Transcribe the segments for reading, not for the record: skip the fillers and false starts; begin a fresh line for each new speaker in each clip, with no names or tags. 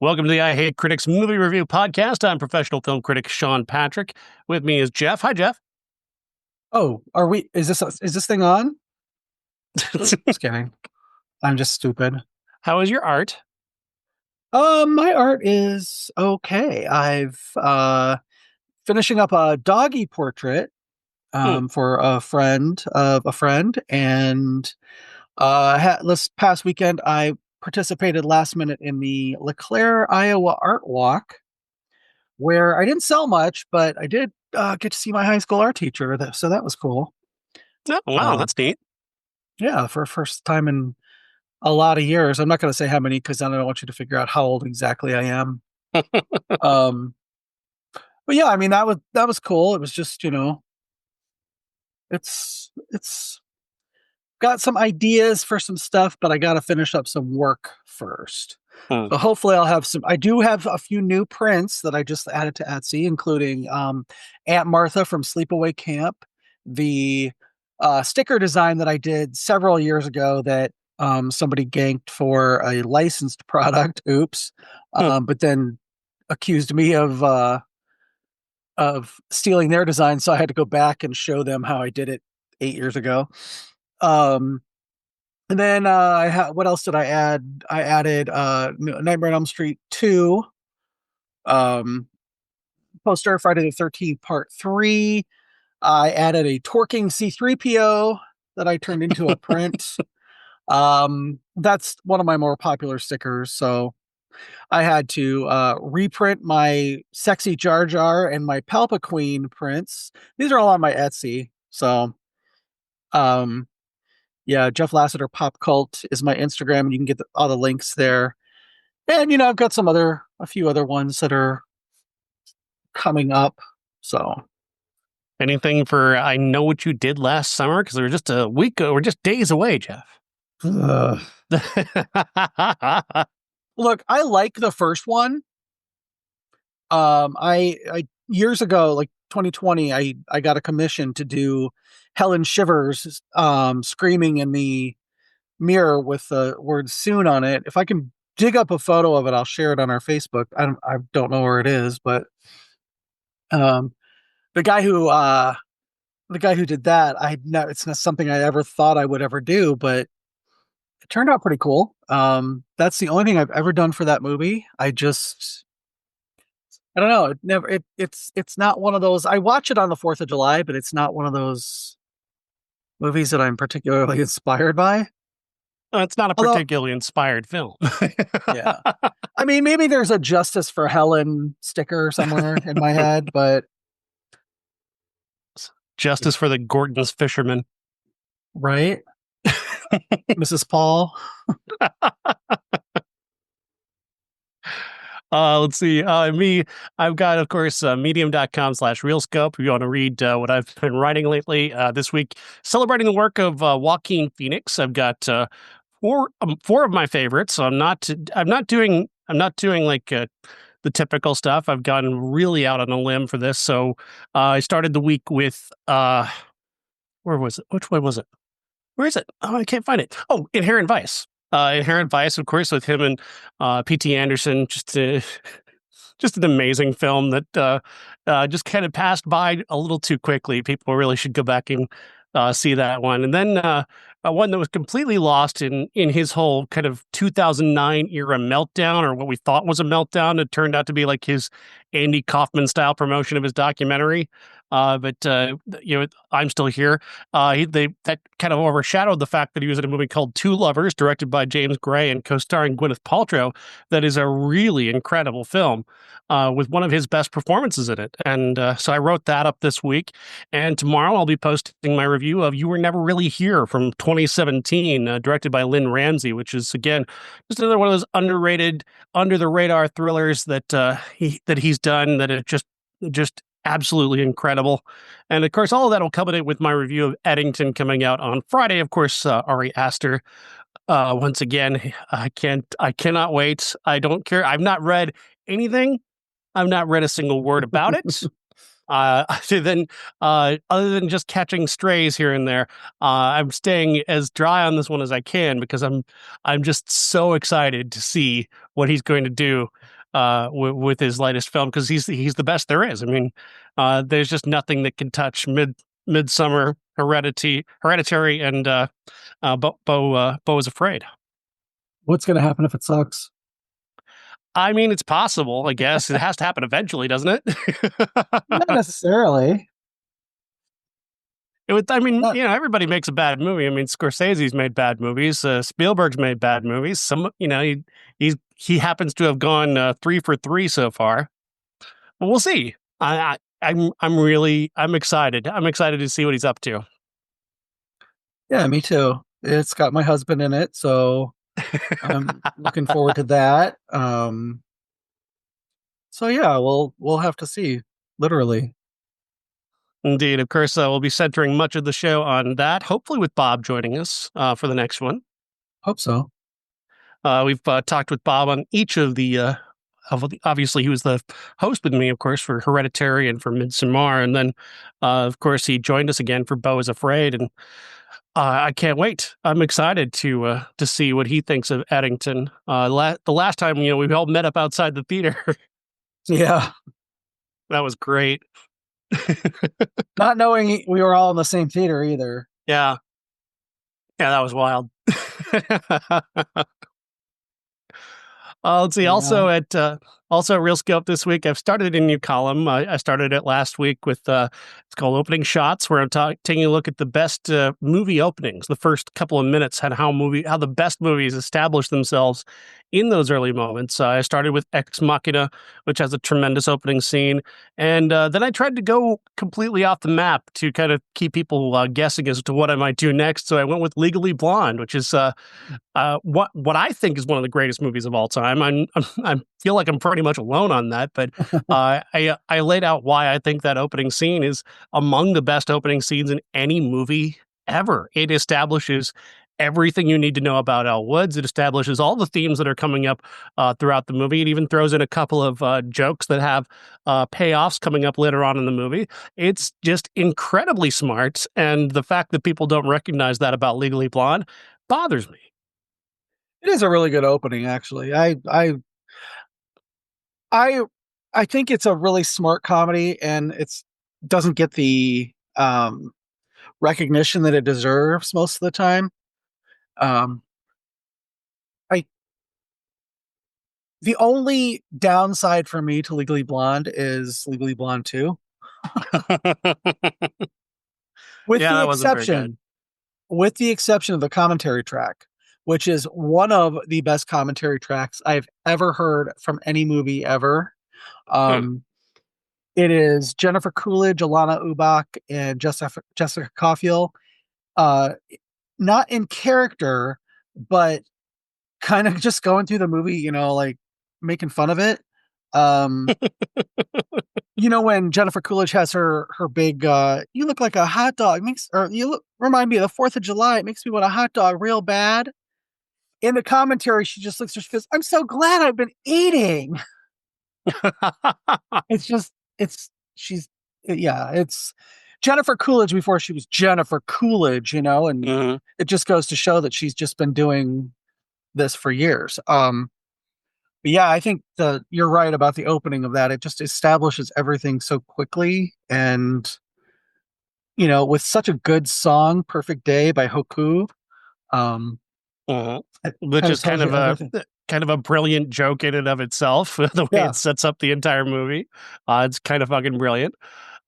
Welcome to the I Hate Critics Movie Review Podcast. I'm professional film critic Sean Patrick. With me is Jeff. Hi, Jeff.
Oh, are we? Is this thing on? Just kidding. I'm just stupid.
How is your art?
My art is okay. I've finishing up a doggy portrait
Hmm.
for a friend of a friend, and this past weekend I participated last minute in the LeClaire, Iowa Art Walk, where I didn't sell much, but I did get to see my high school art teacher. So that was cool.
Oh, wow,
Um,
that's neat.
yeah, for first time in a lot of years. I'm not going to say how many because then I don't want you to figure out how old exactly I am. Um, but yeah, I mean that was cool. It was just it's got some ideas for some stuff, but I got to finish up some work first.
Hmm.
So hopefully I'll have some. I do have a few new prints that I just added to Etsy, including Aunt Martha from Sleepaway Camp, the sticker design that I did several years ago that somebody ganked for a licensed product. Oops.
Hmm.
But then accused me of stealing their design, so I had to go back and show them how I did it 8 years ago. Um, and then what else did I add? I added Nightmare on Elm Street 2, um, poster Friday the 13th Part 3. I added a torquing C3PO that I turned into a print. That's one of my more popular stickers, so I had to reprint my Sexy Jar Jar and my Palpa Queen prints. These are all on my Etsy. So um yeah, Jeff Lassiter Pop Cult is my Instagram, and you can get all the links there. And I've got a few other ones that are coming up. So
Anything for I Know What You Did Last Summer? Because we're just a week or just days away, Jeff.
Ugh. Look, I like the first one. I years ago, like 2020, I got a commission to do Helen Shivers screaming in the mirror with the word soon on it. If I can dig up a photo of it, I'll share it on our Facebook. I don't know where it is, but um the guy who did that, it's not something I ever thought I would ever do, but it turned out pretty cool. That's the only thing I've ever done for that movie. I don't know. It's not one of those. I watch it on the 4th of July, but it's not one of those movies that I'm particularly inspired by.
It's not a
Although,
particularly inspired film.
yeah. I mean, maybe there's a Justice for Helen sticker somewhere in my head, but
Justice for the Gorton's Fisherman.
right? Mrs. Paul.
Let's see. I've got, of course, medium.com/realscope. If you want to read what I've been writing lately, this week, celebrating the work of Joaquin Phoenix. I've got four of my favorites. So I'm not doing like the typical stuff. I've gone really out on a limb for this. So I started the week with where was it? Which one was it? Where is it? Oh, I can't find it. Oh, Inherent Vice. Inherent Vice, of course, with him and P.T. Anderson. Just an amazing film that just kind of passed by a little too quickly. People really should go back and see that one. And then one that was completely lost in his whole kind of 2009 era meltdown, or what we thought was a meltdown. It turned out to be like his Andy Kaufman style promotion of his documentary. But I'm Still Here. That kind of overshadowed the fact that he was in a movie called Two Lovers, directed by James Gray and co-starring Gwyneth Paltrow. That is a really incredible film with one of his best performances in it. And so I wrote that up this week. And tomorrow I'll be posting my review of You Were Never Really Here from 2017, directed by Lynn Ramsey, which is, again, just another one of those underrated, under the radar thrillers that he's done that are just absolutely incredible. And of course, all of that will culminate with my review of Eddington coming out on Friday. Of course, Ari Aster. Once again, I cannot wait. I don't care. I've not read anything. I've not read a single word about it. Other than just catching strays here and there. I'm staying as dry on this one as I can because I'm just so excited to see what he's going to do with his latest film because he's the best there is. I mean, there's just nothing that can touch Midsummer, Hereditary, and Bo is Afraid.
What's going to happen if it sucks?
I mean, it's possible. I guess it has to happen eventually, doesn't it?
Not necessarily.
It would, I mean,
Not,
everybody makes a bad movie. I mean, Scorsese's made bad movies. Spielberg's made bad movies. He happens to have gone 3 for 3 so far. But we'll see. I'm excited. I'm excited to see what he's up to.
yeah, me too. It's got my husband in it, so I'm looking forward to that. So yeah, we'll have to see. Literally,
Indeed, of course, we'll be centering much of the show on that. Hopefully, with Bob joining us for the next one.
hope so.
We've talked with Bob on each of obviously, he was the host with me, of course, for Hereditary and for Midsommar. And then, of course, he joined us again for Beau is Afraid. And I can't wait. I'm excited to see what he thinks of Eddington. The last time, we all met up outside the theater.
Yeah,
That was great.
not knowing we were all in the same theater either.
Yeah. Yeah, that was wild. Let's see.
Yeah.
Also at Real Scope this week, I've started a new column. I started it last week with it's called Opening Shots, where I'm taking a look at the best movie openings, the first couple of minutes, and how the best movies establish themselves in those early moments. I started with Ex Machina, which has a tremendous opening scene, and then I tried to go completely off the map to kind of keep people guessing as to what I might do next. So I went with Legally Blonde, which is what I think is one of the greatest movies of all time. I feel like I'm pretty much alone on that, but I laid out why I think that opening scene is among the best opening scenes in any movie ever. It establishes everything you need to know about Elle Woods. It establishes all the themes that are coming up throughout the movie. It even throws in a couple of jokes that have payoffs coming up later on in the movie. It's just incredibly smart, and the fact that people don't recognize that about Legally Blonde bothers me.
It is a really good opening, actually. I I think it's a really smart comedy, and it's doesn't get the recognition that it deserves most of the time. Um, I The only downside for me to Legally Blonde is Legally Blonde 2, with
Yeah,
the
that wasn't very good.
exception with the exception of the commentary track, which is one of the best commentary tracks I've ever heard from any movie ever.
Hmm.
Um, it is Jennifer Coolidge, Alana Ubach, and Jessica Caulfield. Uh, Not in character, but kind of just going through the movie, like making fun of it. Um, when Jennifer Coolidge has her big you look like a hot dog makes or remind me of the 4th of July, it makes me want a hot dog real bad. In the commentary, she just looks, she goes, I'm so glad I've been eating. It's just it's she's yeah, it's Jennifer Coolidge before she was Jennifer Coolidge, and
Mhm.
it just goes to show that she's just been doing this for years. But yeah, I think you're right about the opening of that. It just establishes everything so quickly, and with such a good song, "Perfect Day" by Hoku. Um,
Mhm.
it
Which
kind of
is
tells you everything.
kind of a brilliant joke in and of itself, the way
Yeah,
it sets up the entire movie. It's kind of fucking brilliant.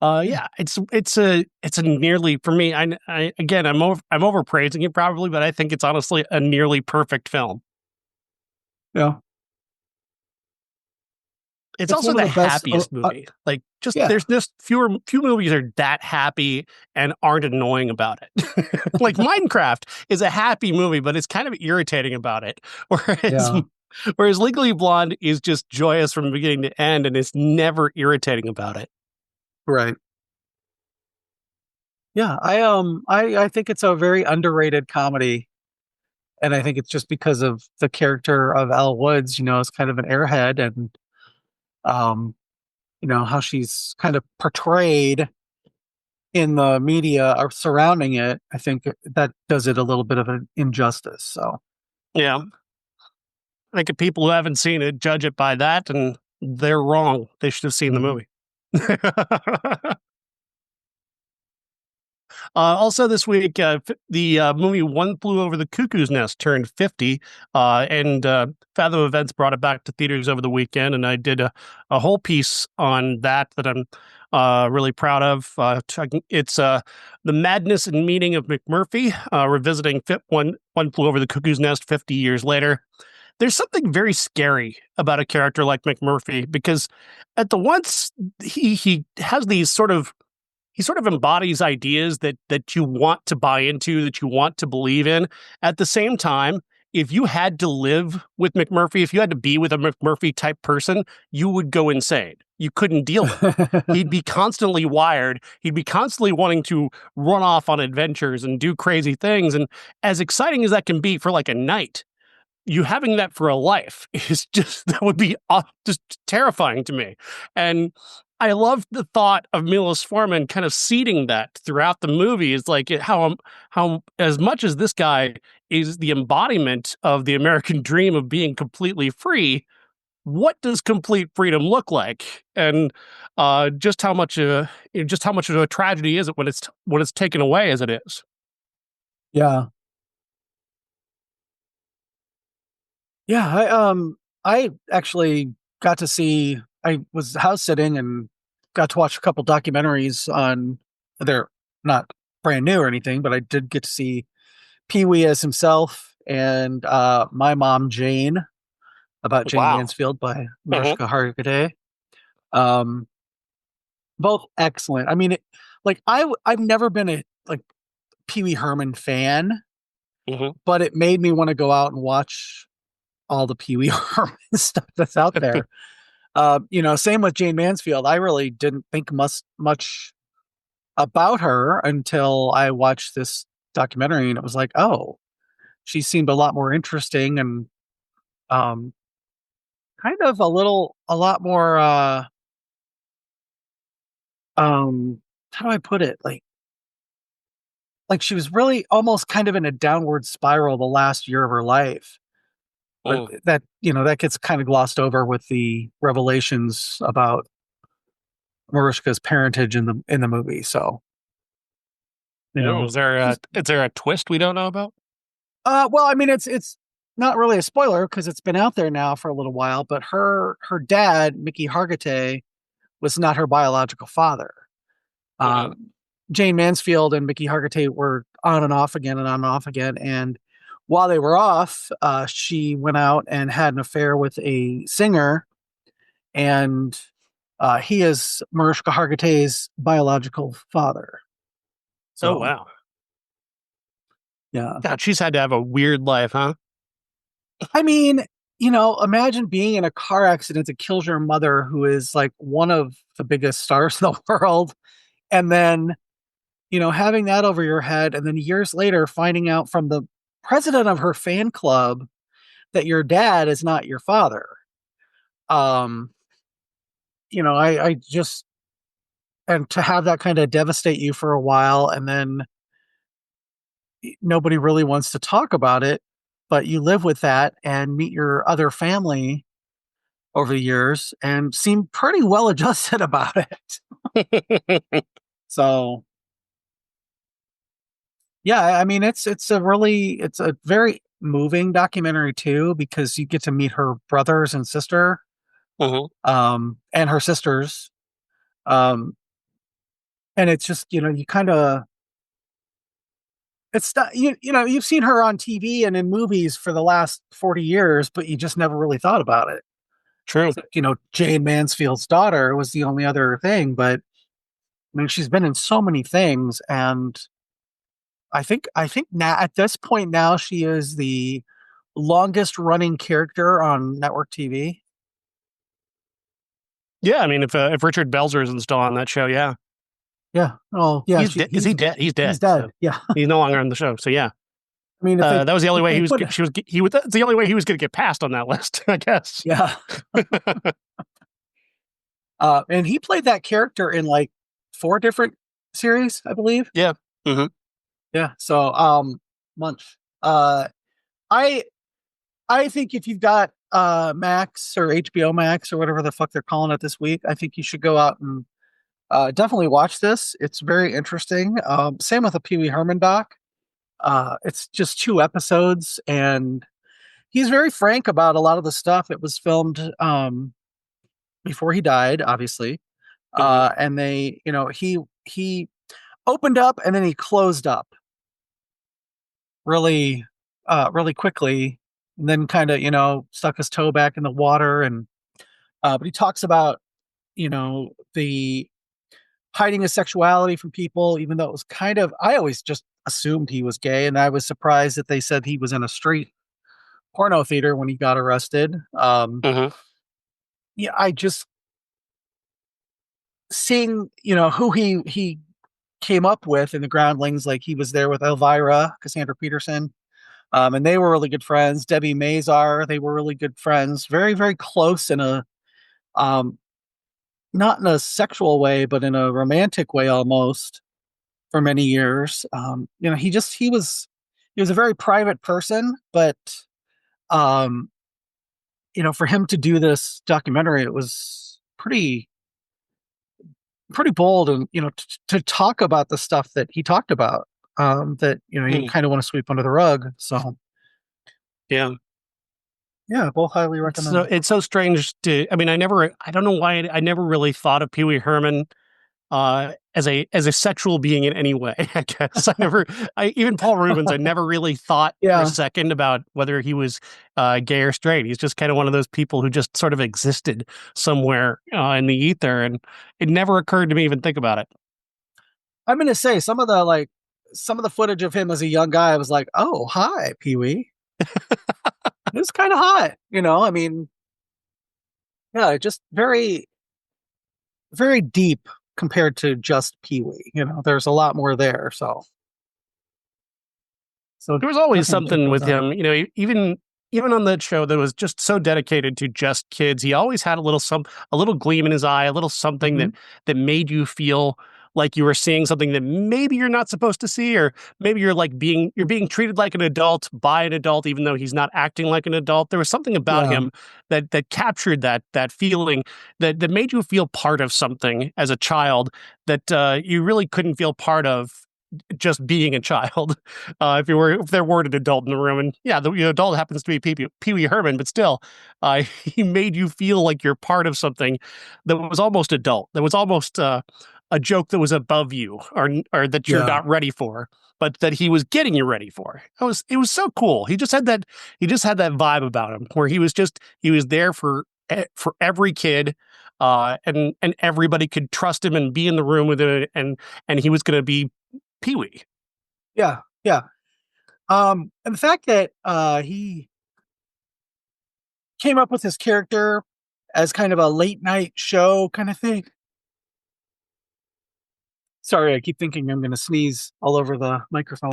yeah,
Yeah, it's a nearly for me. I again, I'm overpraising it probably, but I think it's honestly a nearly perfect film.
yeah.
It's
It's
also
one of
the
the best.
happiest movie. Like, just
Yeah,
there's just few movies are that happy and aren't annoying about it. Like Minecraft is a happy movie, but it's kind of irritating about it. Whereas
yeah,
whereas Legally Blonde is just joyous from beginning to end, and it's never irritating about it.
right. Yeah, I think it's a very underrated comedy, and I think it's just because of the character of Elle Woods. Is kind of an airhead, and um, how she's kind of portrayed in the media surrounding it. I think that does it a little bit of an injustice. So
Yeah. I think if people who haven't seen it judge it by that, and they're wrong. They should have seen the
Mhm.
movie. Also, this week, the movie One Flew Over the Cuckoo's Nest turned 50, and Fathom Events brought it back to theaters over the weekend, and I did a whole piece on that I'm really proud of. It's The Madness and Meaning of McMurphy, revisiting One Flew Over the Cuckoo's Nest 50 years later. There's something very scary about a character like McMurphy because at the once he has these he sort of embodies ideas that you want to buy into, that you want to believe in. At the same time, if you had to live with McMurphy, if you had to be with a McMurphy type person, you would go insane. You couldn't deal with it. He'd be constantly wired. He'd be constantly wanting to run off on adventures and do crazy things. And as exciting as that can be for like a night, you having that for a life is just that would be just terrifying to me. And I love the thought of Milos Forman kind of seeding that throughout the movie. Is like how as much as this guy is the embodiment of the American dream of being completely free, what does complete freedom look like? And just how much of a tragedy is it when it's taken away as it is?
Yeah. Yeah, I actually got to see I was house sitting and got to watch a couple documentaries on they're not brand new or anything, but I did get to see Pee-wee as himself and My Mom Jane about Jane
Wow.
Mansfield by
Hmm.
Mariska Hargitay. Um, both excellent. I mean, I've never been a like Pee Wee Herman fan,
Hmm.
but it made me want to go out and watch all the Pee Wee Herman stuff that's out there. Same with Jane Mansfield. I really didn't think much about her until I watched this documentary, and it was like, oh, she seemed a lot more interesting and um, kind of a lot more. How do I put it? Like she was really almost kind of in a downward spiral the last year of her life. But
Mm.
that gets kind of glossed over with the revelations about Mariska's parentage in the movie. So, you
Oh,
know, she's
is there a twist we don't know about?
well, I mean, it's not really a spoiler because it's been out there now for a little while. But her dad, Mickey Hargitay, was not her biological father.
Hmm.
Um, Jane Mansfield and Mickey Hargitay were on and off again and on and off again. And while they were off, she went out and had an affair with a singer, and he is Mariska Hargitay's biological father.
Oh
So,
wow.
yeah.
God, she's had to have a weird life, huh?
I mean, imagine being in a car accident that kills your mother, who is like one of the biggest stars in the world, and then, having that over your head, and then years later finding out from the president of her fan club that your dad is not your father. Um, I just, and to have that kind of devastate you for a while, and then nobody really wants to talk about it, but you live with that and meet your other family over the years and seem pretty well adjusted about it. So yeah, I mean it's a very moving documentary too because you get to meet her brothers and sister,
Hmm.
and her sisters, um, and it's just you kind of it's not you've seen her on TV and in movies for the last 40 years, but you just never really thought about it.
True.
So, Jane Mansfield's daughter was the only other thing, but I mean she's been in so many things, and I think now at this point now she is the longest running character on network TV.
Yeah, I mean, if Richard Belzer isn't still on that show, yeah,
Yeah. Oh, yeah.
is he dead? He's
He's
dead.
dead.
So
Yeah.
he's no longer on the show. So yeah,
I mean,
that was the only
if
way
they
he was.
put
She was. He was. That's the only way he was going to get passed on that list, I guess.
yeah, and he played that character in like four different series, I believe.
Yeah. Hmm.
Yeah. So, Munch. I I think if you've got Max or HBO Max or whatever the fuck they're calling it this week. I think you should go out and definitely watch this. It's very interesting. Same with the Pee Wee Herman doc. It's just 2 episodes, and he's very frank about a lot of the stuff. It was filmed before he died, obviously,
Hmm.
and they, he opened up and then he closed up really, really quickly, and then kind of stuck his toe back in the water, and but he talks about the hiding his sexuality from people, even though it was kind of, I always just assumed he was gay, and I was surprised that they said he was in a straight porno theater when he got arrested.
Hmm.
Yeah, I just seeing who he came up with in the groundlings, like he was there with Elvira, Cassandra Peterson, and they were really good friends. Debbie Mazar, they were really good friends, very very close in a um, not in a sexual way, but in a romantic way almost for many years. He was a very private person, but um, for him to do this documentary, it was pretty bold, and to talk about the stuff that he talked about, that you kind of want to sweep under the rug. So
Yeah.
yeah, both highly
So
recommended.
it's so strange to. I mean, I don't know why I never really thought of Pee Wee Herman as a sexual being in any way. I guess I never. I even Paul Rubens. I never really thought for a
Yeah,
second about whether he was gay or straight. He's just kind of one of those people who just sort of existed somewhere in the ether, and it never occurred to me even think about it.
I'm gonna say some of the footage of him as a young guy, I was like, oh hi, Pee Wee. It was kind of hot, I mean, yeah, just very very deep compared to just Pee Wee. There's a lot more there. So
There was always
definitely check
something
those
with
out.
him, even on that show that was just so dedicated to just kids. He always had a little gleam in his eye, a little something
Hmm.
that made you feel like you were seeing something that maybe you're not supposed to see, or maybe you're being treated like an adult by an adult, even though he's not acting like an adult. There was something about
Yeah,
him that captured that feeling that made you feel part of something as a child that you really couldn't feel part of just being a child. If there weren't an adult in the room, and yeah, the adult happens to be Pee Wee Herman, but still, he made you feel like you're part of something that was almost adult, that was almost a joke that was above you, or that you're
yeah,
not ready for, but that he was getting you ready for. It was so cool. He just had that vibe about him where he was there for every kid. And everybody could trust him and be in the room with him, and he was going to be Pee Wee.
yeah, yeah. And the fact that he came up with his character as kind of a late night show kind of thing. Sorry, I keep thinking I'm going to sneeze all over the microphone.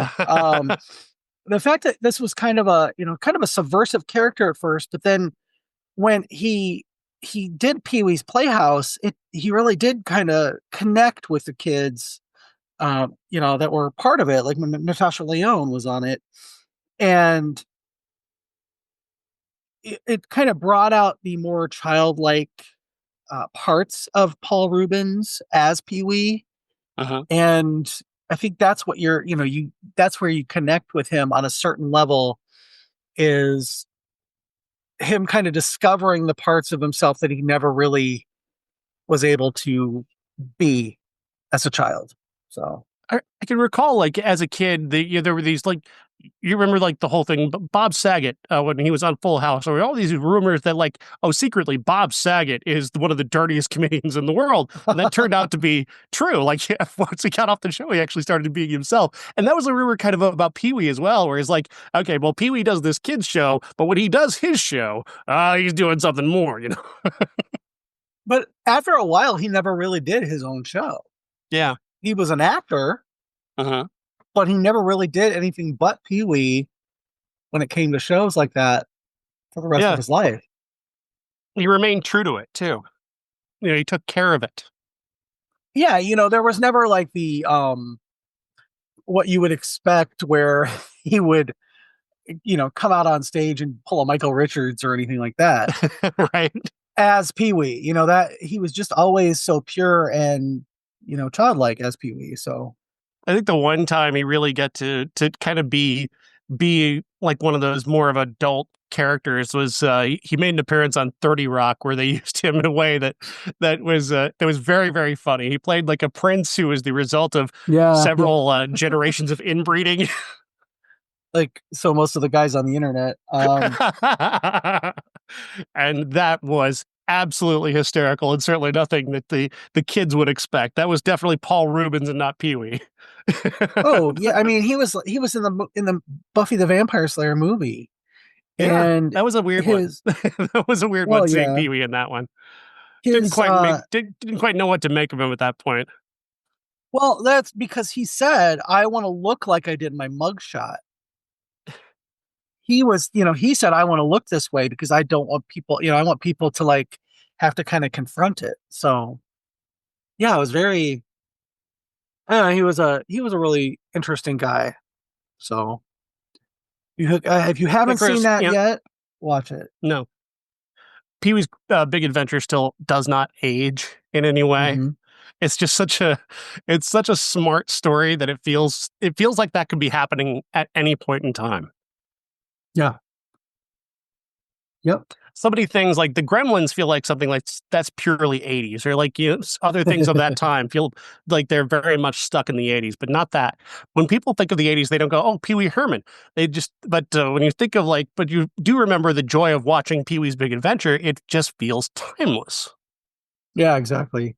The fact that this was kind of a subversive character at first, but then when he did Pee Wee's Playhouse, he really did kind of connect with the kids, that were part of it. Like when Natasha Lyonne was on it, and it kind of brought out the more childlike parts of Paul Rubens as Pee Wee,
Uh-huh.
and I think that's what that's where you connect with him on a certain level, is him kind of discovering the parts of himself that he never really was able to be as a child. So
I can recall, like, as a kid, there were these, like, you remember, like, the whole thing, Bob Saget, when he was on Full House, there were all these rumors that, like, oh, secretly, Bob Saget is one of the dirtiest comedians in the world. And that turned out to be true. Like, yeah, once he got off the show, he actually started being himself. And that was a rumor kind of about Pee Wee as well, where he's like, okay, well, Pee Wee does this kid's show, but when he does his show, he's doing something more.
but after a while he never really did his own show.
Yeah.
He was an actor,
Uh-huh.
but he never really did anything but Pee Wee when it came to shows like that for the rest of
Yeah.
his life.
He remained true to it, too. He took care of it.
Yeah, there was never like the what you would expect where he would come out on stage and pull a Michael Richards or anything like that
Right.
as Pee Wee. That he was just always so pure and childlike as Pee Wee. So
I think the one time he really got to kind of be like one of those more of adult characters was he made an appearance on 30 Rock where they used him in a way that was very very funny. He played like a prince who was the result of
yeah,
several generations of inbreeding.
like so most of the guys on the internet.
And that was absolutely hysterical and certainly nothing that the kids would expect. That was definitely Paul Rubens and not Pee Wee.
Oh yeah, I mean he was in the Buffy the Vampire Slayer movie,
Yeah,
and
that was a weird one.
his
That was a weird one
well
seeing
yeah
Pee Wee in that one.
his
Didn't quite know what to make of him at that point.
well that's because he said I want to look like I did my mugshot. He said I want to look this way because I don't want people, I want people to like have to kind of confront it. So yeah, it was very. He was a really interesting guy. So if you
Yeah,
haven't seen
Chris.
that yet, watch it.
No, Pee Wee's Big Adventure still does not age in any way.
Hmm.
It's just it's such a smart story that it feels like that could be happening at any point in time.
Yeah. Yep.
So many things like the Gremlins feel like something like that's purely 80s, or like other things of that time feel like they're very much stuck in the 80s, but not that. When people think of the 80s, they don't go, "Oh, Pee Wee Herman." They just, but when you think of but you do remember the joy of watching Pee Wee's Big Adventure. It just feels timeless.
Yeah, exactly.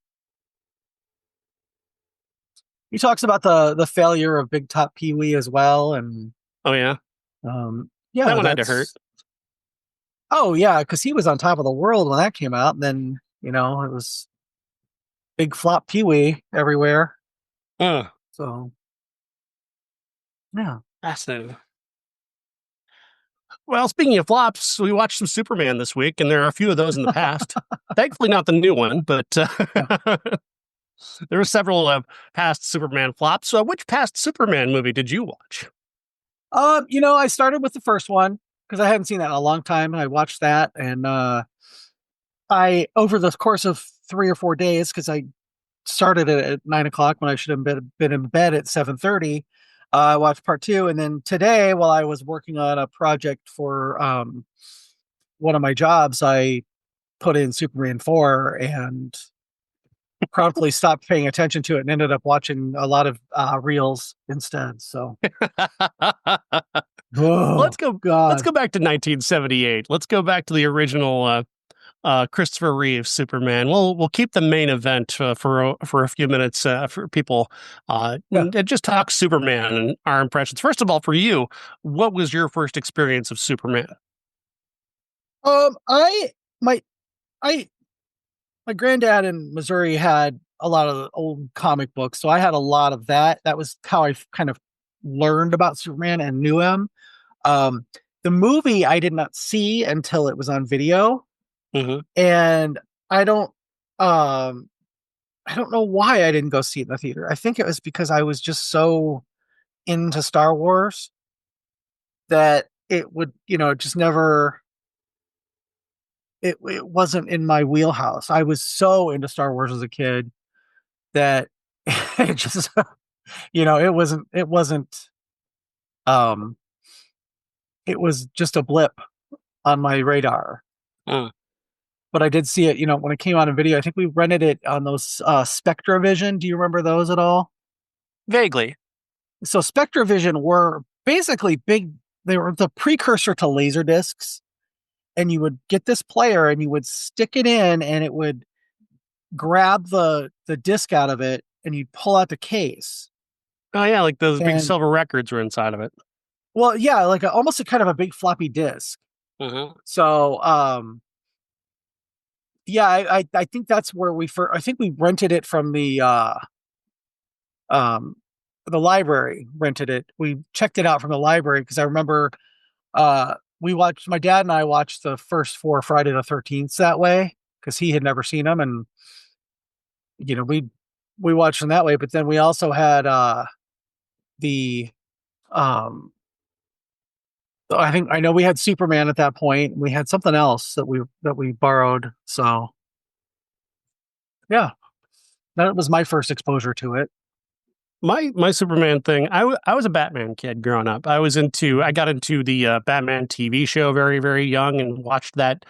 He talks about the failure of Big Top Pee Wee as well, and
Oh yeah, that
yeah,
one had to hurt.
that's oh yeah, because he was on top of the world when that came out, and then it was big flop Pee Wee everywhere.
Uh,
So yeah.
Fascinating. Well, speaking of flops, we watched some Superman this week, and there are a few of those in the past. Thankfully, not the new one, but
Yeah.
there were several past Superman flops. So, which past Superman movie did you watch?
I started with the first one because I hadn't seen that in a long time. I watched that, and I over the course of 3 or 4 days, because I started it at 9 o'clock when I should have been in bed at 7:30. I watched part two, and then today, while I was working on a project for one of my jobs, I put in Superman 4 and promptly stopped paying attention to it and ended up watching a lot of reels instead. So,
let's
oh
go. Let's
God,
go back to 1978. Let's go back to the original Christopher Reeves Superman. We'll keep the main event for a few minutes for people
yeah.
and just talk Superman and our impressions. First of all, for you, what was your first experience of Superman?
I my I my granddad in Missouri had a lot of old comic books, so I had a lot of that. That was how I kind of learned about Superman and knew him. Um, the movie I did not see until it was on video,
Hmm.
and I don't um I don't know why I didn't go see it in the theater. I think it was because I was just so into Star Wars that it would, just never it wasn't in my wheelhouse. I was so into Star Wars as a kid that it just it wasn't um it was just a blip on my radar.
Uh,
But I did see it, when it came out in video. I think we rented it on those Spectravision. Do you remember those at all?
Vaguely.
So Spectravision were basically big. They were the precursor to laser discs, and you would get this player and you would stick it in, and it would grab the disc out of it, and you'd pull out the case.
Oh yeah, like those big
And
silver records were inside of it.
well, yeah, like almost a kind of a big floppy disk.
Hmm.
So yeah, I think that's where we first. I think we rented it from um the library. Rented it. We checked it out from the library because I remember we watched, my dad and I watched the first four Friday the 13th that way because he had never seen them, and you know we we watched them that way. But then we also had the um So I think I know we had Superman at that point. We had something else that we borrowed. So yeah, that was my first exposure to it.
My Superman thing, I was a Batman kid growing up. I got into the Batman TV show very, very young and watched that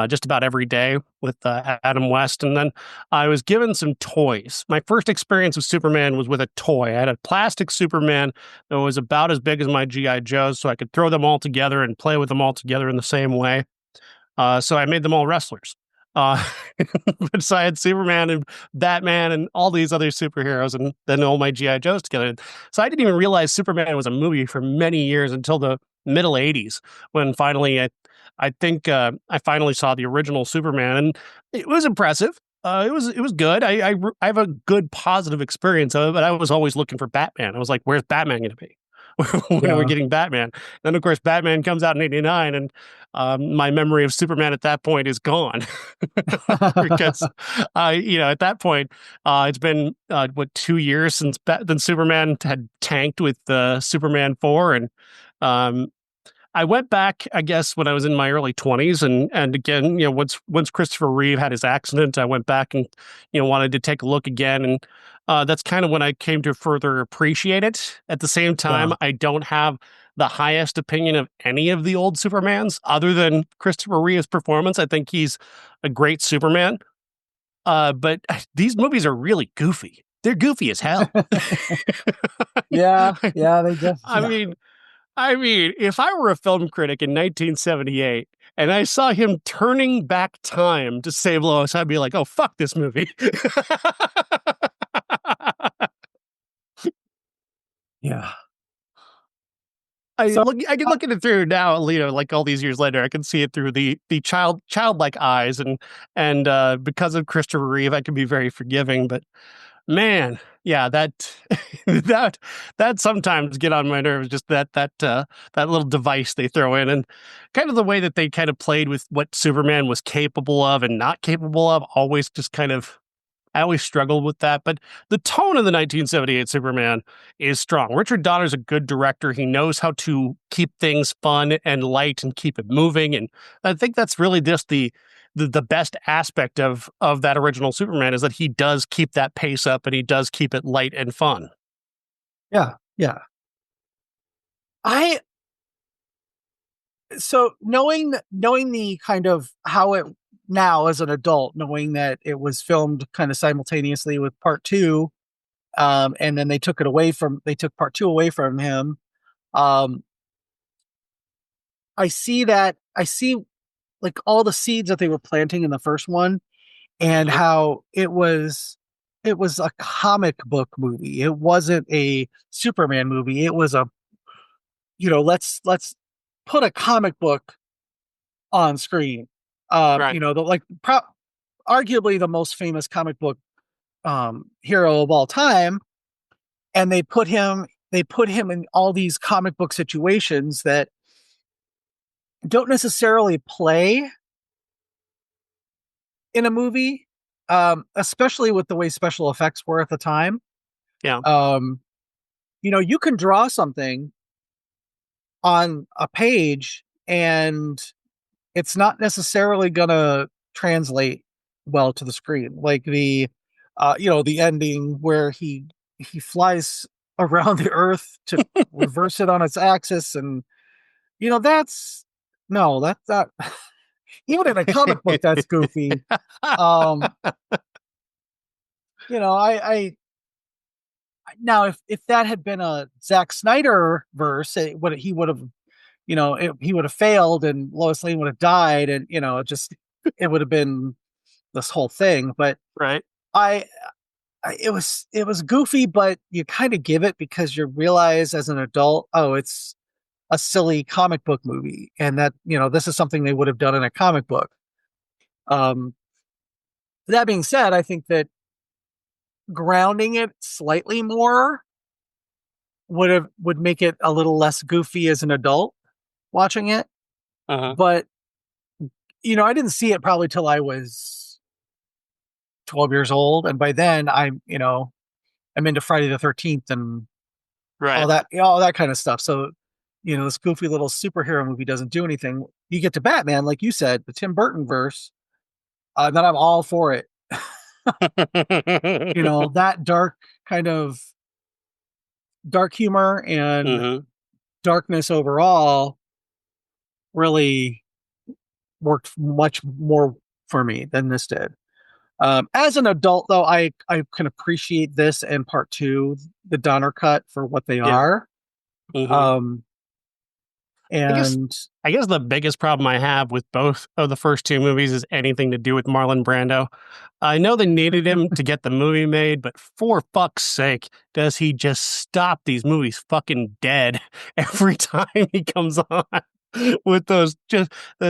just about every day with Adam West. And then I was given some toys. My first experience with Superman was with a toy. I had a plastic Superman that was about as big as my GI Joes, so I could throw them all together and play with them all together in the same way. So I made them all wrestlers. Uh, so I had Superman and Batman and all these other superheroes, and then all my GI Joes together. So I didn't even realize Superman was a movie for many years until the middle '80s, when finally I think I finally saw the original Superman, and it was impressive. It was good. I have a good positive experience of it, but I was always looking for Batman. I was like, "Where's Batman going to be? When are we
Yeah.
getting Batman?" Then of course Batman comes out in '89, and my memory of Superman at that point is gone because, at that point, it's been what 2 years since then Superman had tanked with Superman 4, and um, I went back, I guess, when I was in my early 20s, and again, once Christopher Reeve had his accident, I went back and wanted to take a look again, and that's kind of when I came to further appreciate it. At the same time,
Yeah.
I don't have the highest opinion of any of the old Supermans, other than Christopher Reeve's performance. I think he's a great Superman, but these movies are really goofy. They're goofy as hell.
Yeah. Yeah. They just,
I
yeah.
mean, if I were a film critic in 1978 and I saw him turning back time to save Lois, I'd be like, "Oh, fuck this movie."
Yeah. So,
I can
uh,
look at it through now, like all these years later, I can see it through the childlike eyes, and because of Christopher Reeve, I can be very forgiving. But man, yeah, that that that sometimes get on my nerves. Just that little device they throw in, and kind of the way that they kind of played with what Superman was capable of and not capable of. Always just kind of, I always struggled with that. But the tone of the 1978 Superman is strong. Richard Donner's a good director. He knows how to keep things fun and light and keep it moving. And I think that's really just the best aspect of that original Superman, is that he does keep that pace up and he does keep it light and fun.
yeah. Yeah. I, so knowing the kind of how it now as an adult, knowing that it was filmed kind of simultaneously with part two, and then they took part two away from him. Um, I see like all the seeds that they were planting in the first one, and
Mhm.
how it was a comic book movie. It wasn't a Superman movie. It was a, let's put a comic book on screen.
Right.
Arguably the most famous comic book hero of all time, and they put him in all these comic book situations that don't necessarily play in a movie, especially with the way special effects were at the time.
Yeah.
Um, you can draw something on a page and it's not necessarily going to translate well to the screen. Like the ending where he flies around the earth to reverse it on its axis, and that's no, that's not even in a comic book that's goofy. Um, I now if that had been a Zack Snyder verse, he would have, he would have failed and Lois Lane would have died, and it would have been this whole thing. But
Right.
I, it was goofy, but you kind of give it because you realize as an adult, oh, it's a silly comic book movie, and that this is something they would have done in a comic book. Um, that being said, I think that grounding it slightly more would make it a little less goofy as an adult watching it.
Uh-huh.
But I didn't see it probably till I was 12 years old, and by then I'm into Friday the 13th and
Right.
all that kind of stuff. So this goofy little superhero movie doesn't do anything. You get to Batman, like you said, the Tim Burton verse, then I'm all for it. That kind of dark humor and
Hmm.
darkness overall really worked much more for me than this did. As an adult, though, I can appreciate this and part two, the Donner cut for what they
Yeah.
are.
Hmm.
Um,
I guess
and
I guess the biggest problem I have with both of the first two movies is anything to do with Marlon Brando. I know they needed him to get the movie made, but for fuck's sake, does he just stop these movies fucking dead every time he comes on with those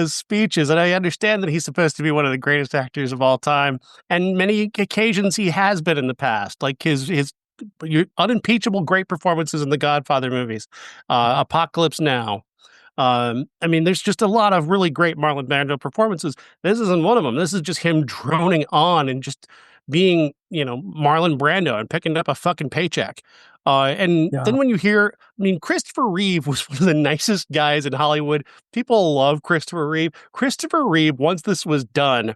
speeches? And I understand that he's supposed to be one of the greatest actors of all time, and many occasions he has been in the past, like his unimpeachable great performances in the Godfather movies, Apocalypse Now. I mean, there's just a lot of really great Marlon Brando performances. This isn't one of them. This is just him droning on and just being, Marlon Brando and picking up a fucking paycheck. And
yeah,
then when you hear, I mean, Christopher Reeve was one of the nicest guys in Hollywood. People love Christopher Reeve. Christopher Reeve, once this was done,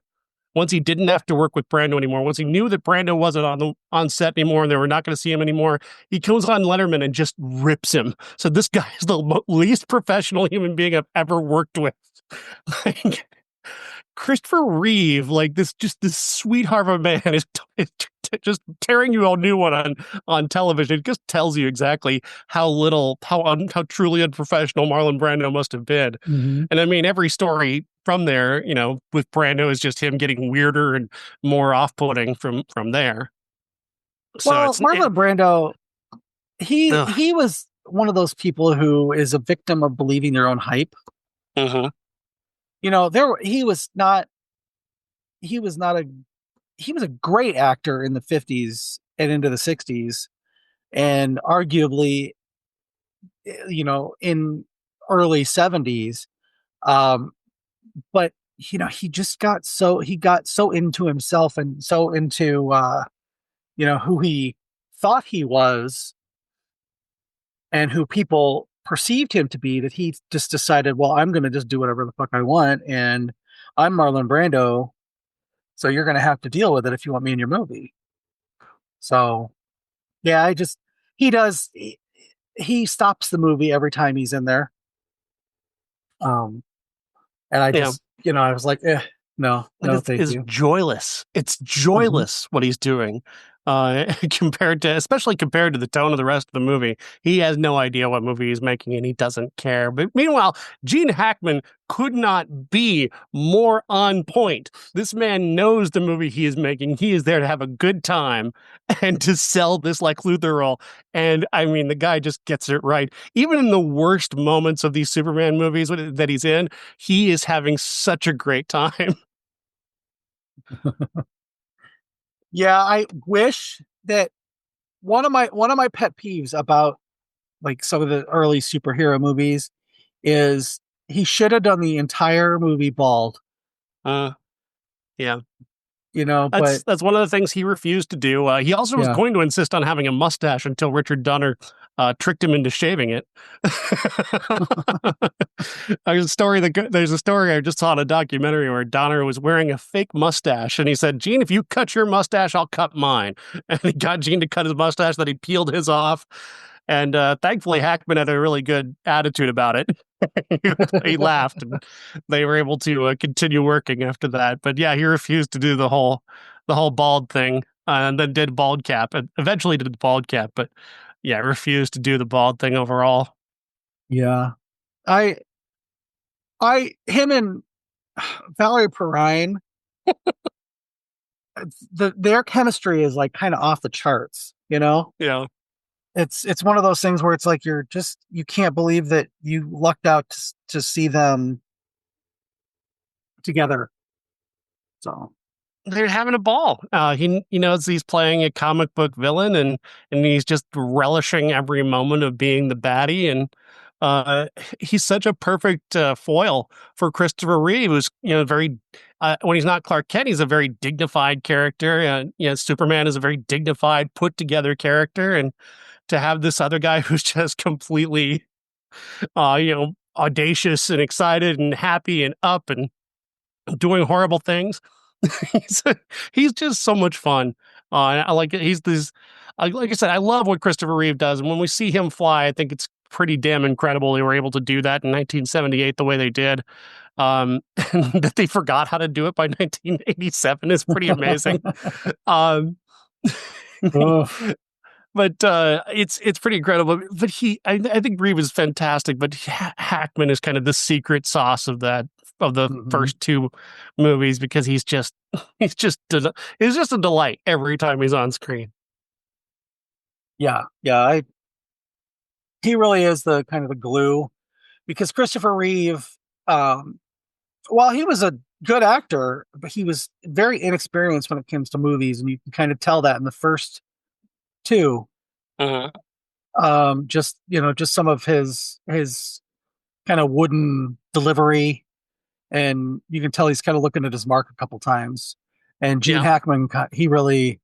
once he didn't have to work with Brando anymore, once he knew that Brando wasn't on set anymore and they were not going to see him anymore, he comes on Letterman and just rips him. So this guy is the least professional human being I've ever worked with. Like, Christopher Reeve, like this sweetheart of a man, is just tearing you a new one on television. It just tells you exactly how truly unprofessional Marlon Brando must have been.
hmm
And I mean, every story from there, with Brando is just him getting weirder and more off-putting from there. So
well, Marlon Brando, he
ugh,
he was one of those people who is a victim of believing their own hype.
mhm.
There he was not a he was a great actor in the 50s and into the 60s, and arguably, in early 70s. Um, but he got so into himself and so into who he thought he was and who people perceived him to be, that he just decided, well, I'm going to just do whatever the fuck I want, and I'm Marlon Brando, so you're going to have to deal with it if you want me in your movie. So yeah, he does he stops the movie every time he's in there. Um, and I
Yeah.
just, I was like, no,
Like
no,
it's
thank
is
you.
joyless. It's
Hmm
joyless what he's doing. Especially compared to the tone of the rest of the movie. He has no idea what movie he's making and he doesn't care. But meanwhile, Gene Hackman could not be more on point. This man knows the movie he is making. He is there to have a good time and to sell this like Luther role. And I mean, the guy just gets it right. Even in the worst moments of these Superman movies that he's in, he is having such a great time.
Yeah, I wish that one of my pet peeves about like some of the early superhero movies is he should have done the entire movie bald,
Uh, yeah.
but
That's one of the things he refused to do. He also was
yeah.
going to insist on having a mustache until Richard Donner tricked him into shaving it. There's a story I just saw in a documentary where Donner was wearing a fake mustache, and he said, "Gene, if you cut your mustache, I'll cut mine." And he got Gene to cut his mustache, then he peeled his off. And thankfully, Hackman had a really good attitude about it. He laughed, and they were able to continue working after that. But yeah, he refused to do the whole bald thing, and then did bald cap, and eventually did the bald cap. But yeah, refused to do the bald thing overall.
Yeah. I him and Valerie Perrine, their chemistry is like kind of off the charts.
Yeah,
It's one of those things where it's like you can't believe that you lucked out to see them together. So
they're having a ball. He knows he's playing a comic book villain, and he's just relishing every moment of being the baddie. And uh, he's such a perfect foil for Christopher Reeve, who's very when he's not Clark Kent, he's a very dignified character. And Superman is a very dignified, put together character, and to have this other guy who's just completely audacious and excited and happy and up and doing horrible things. he's, he's just so much fun. I like it. He's this, like I said, I love what Christopher Reeve does. And when we see him fly, I think it's pretty damn incredible they were able to do that in 1978 the way they did. And that they forgot how to do it by 1987 is pretty amazing. Um,
Oof.
but it's pretty incredible. But I think Reeve is fantastic. But Hackman is kind of the secret sauce of the
Mhm.
first two movies because he's just he's just a delight every time he's on screen.
Yeah, yeah. He really is the kind of the glue because Christopher Reeve, um, while he was a good actor, but he was very inexperienced when it comes to movies, and you can kind of tell that in the first two.
Uh-huh.
Just just some of his kind of wooden delivery, and you can tell he's kind of looking at his mark a couple times. And Gene
Yeah,
Hackman, he really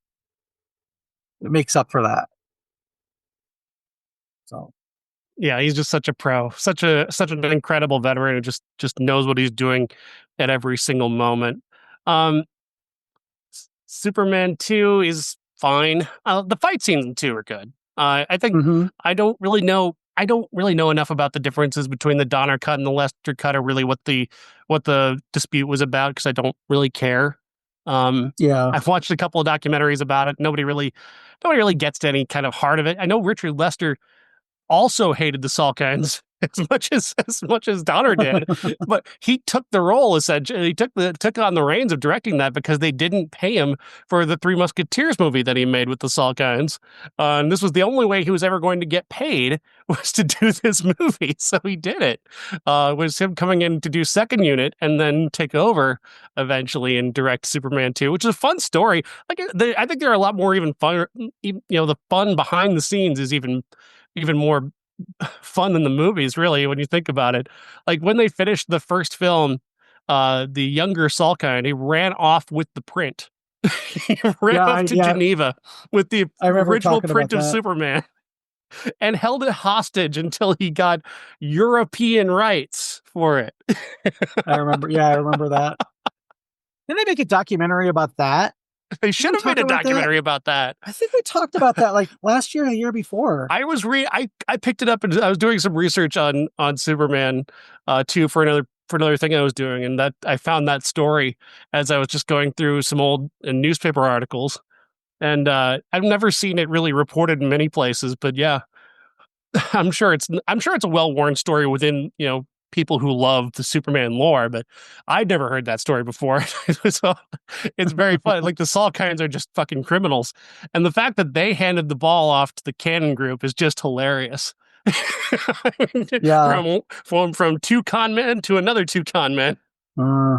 makes up for that. So,
yeah, he's just such a pro, such an incredible veteran who just knows what he's doing at every single moment. Um, Superman 2 is fine. The fight scenes in 2 are good. I think
hmm
I don't really know enough about the differences between the Donner cut and the Lester cut, or really what the dispute was about because I don't really care.
yeah,
I've watched a couple of documentaries about it. Nobody really gets to any kind of heart of it. I know Richard Lester also hated the Salkinds as much as Donner did, but he took the role essentially. He took on the reins of directing that because they didn't pay him for the Three Musketeers movie that he made with the Salkinds, and this was the only way he was ever going to get paid was to do this movie. So he did it. Was him coming in to do second unit and then take over eventually and direct Superman 2, which is a fun story. I think there are a lot more even fun. The fun behind the scenes is even more fun than the movies, really, when you think about it. Like when they finished the first film, the younger Salkind, he ran off with the print. He ran
yeah,
off to
yeah.
Geneva with the
I remember
original
talking about
print of
that.
Superman and held it hostage until he got European rights for it.
I remember. Yeah, I remember that. Didn't they make a documentary about that?
They
Didn't
should
we
have made
talk
a
about that?
documentary about that.
I think we talked about that like last year or the year before.
I picked it up and I was doing some research on Superman 2 for another thing I was doing, and that I found that story as I was just going through some old newspaper articles. And I've never seen it really reported in many places, but yeah, I'm sure it's a well-worn story within, people who love the Superman lore, but I'd never heard that story before. So it's very fun. Like the Salkinds are just fucking criminals. And the fact that they handed the ball off to the Cannon group is just hilarious.
Yeah.
from two con men to another two con men.
Uh,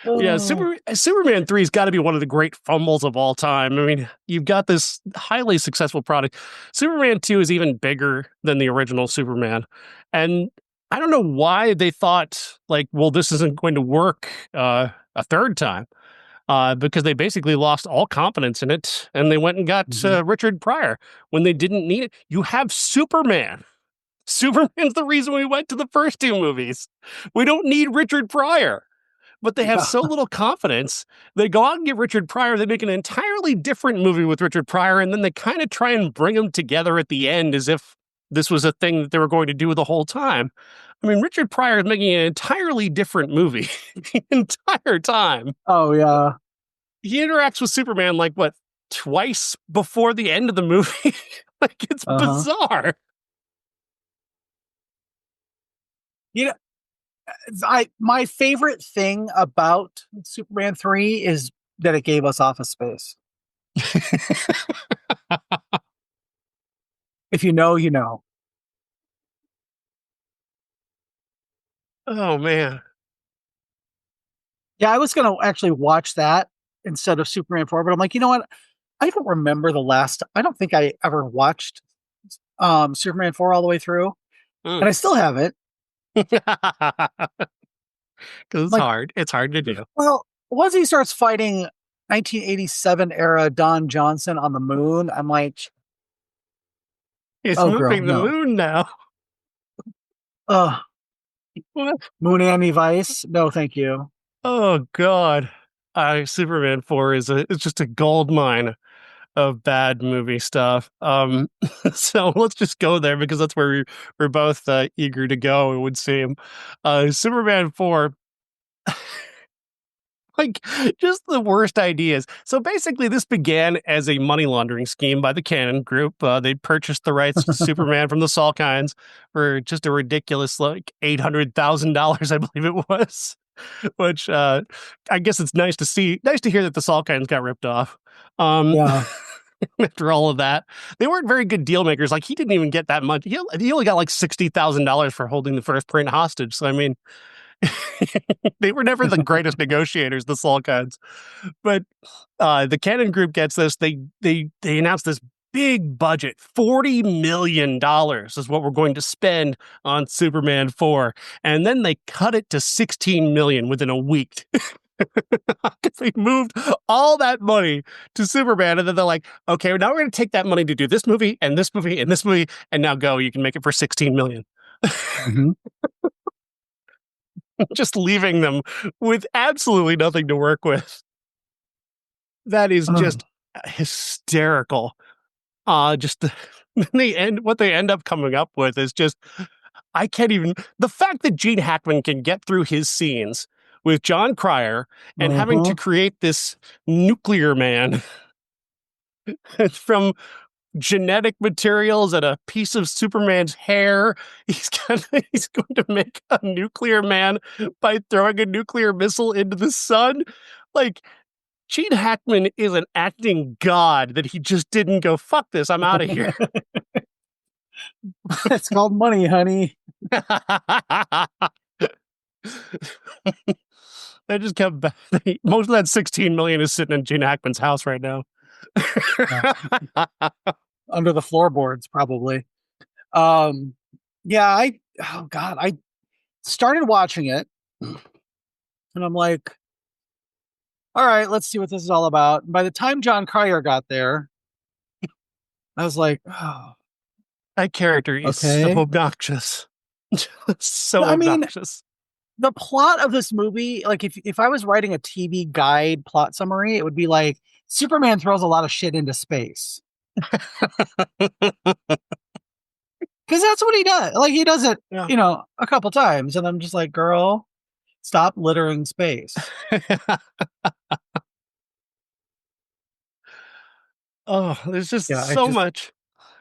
Yeah,
oh,
Superman 3's got to be one of the great fumbles of all time. I mean, you've got this highly successful product. Superman 2 is even bigger than the original Superman. And I don't know why they thought, like, well, this isn't going to work a third time. Because they basically lost all confidence in it and they went and got
mhm.
Richard Pryor when they didn't need it. You have Superman. Superman's the reason we went to the first two movies. We don't need Richard Pryor, but they have
Yeah.
so little confidence. They go out and get Richard Pryor. They make an entirely different movie with Richard Pryor, and then they kind of try and bring them together at the end as if this was a thing that they were going to do the whole time. I mean, Richard Pryor is making an entirely different movie the entire time.
Oh yeah.
He interacts with Superman like what, twice before the end of the movie? Like it's
Uh huh.
bizarre.
You know, I my favorite thing about Superman 3 is that it gave us Office Space. If you know, you know.
Oh man.
Yeah, I was gonna actually watch that instead of Superman 4, but I'm like, you know what? I don't remember the last. I don't think I ever watched Superman 4 all the way through,
Mm.
and I still haven't.
Because it's
Like,
hard. It's hard to do.
well, once he starts fighting 1987 era Don Johnson on the moon, I'm like,
He's
Oh, girl,
moving the
no.
moon now.
Oh,
What?
Moonami Vice. No, thank you.
Oh God. Superman 4 is just a gold mine of bad movie stuff. So let's just go there because that's where we're both eager to go, it would seem. Superman 4, like, just the worst ideas. So basically, this began as a money laundering scheme by the Cannon Group. They purchased the rights to Superman from the Salkinds for just a ridiculous, like, $800,000, I believe it was. Which I guess it's nice to hear that the Salkinds got ripped off. Um,
Yeah.
After all of that, they weren't very good deal makers. Like, he didn't even get that much. He only got like $60,000 for holding the first print hostage. So I mean, they were never the greatest negotiators, the Salkinds. But the Cannon Group gets this. They announced this big budget, $40 million is what we're going to spend on Superman 4, and then they cut it to 16 million within a week. Because they moved all that money to Superman, and then they're like, okay, now we're going to take that money to do this movie and this movie and this movie, and now go, you can make it for 16 million.
Hmm.
Just leaving them with absolutely nothing to work with. That is
Oh.
just hysterical. Just what they end up coming up with is just, I can't even, the fact that Gene Hackman can get through his scenes with John Cryer and having to
Uh-huh.
create this nuclear man from genetic materials and a piece of Superman's hair. He's going to make a nuclear man by throwing a nuclear missile into the sun. Like, Gene Hackman is an acting god that he just didn't go, fuck this, I'm out of here.
It's called money, honey.
They just kept back. Most of that 16 million is sitting in Gene Hackman's house right now.
Yeah. Under the floorboards, probably. Um, yeah, oh God, I started watching it and I'm like, all right, let's see what this is all about. And by the time John Cryer got there, I was like, oh,
That character is so
okay.
obnoxious. So
I mean,
obnoxious.
the plot of this movie, like if I was writing a TV guide plot summary, it would be like Superman throws a lot of shit into space. Because that's what he does. Like he does it,
Yeah.
a couple times. And I'm just like, girl, stop littering space.
Oh, there's just
Yeah, I just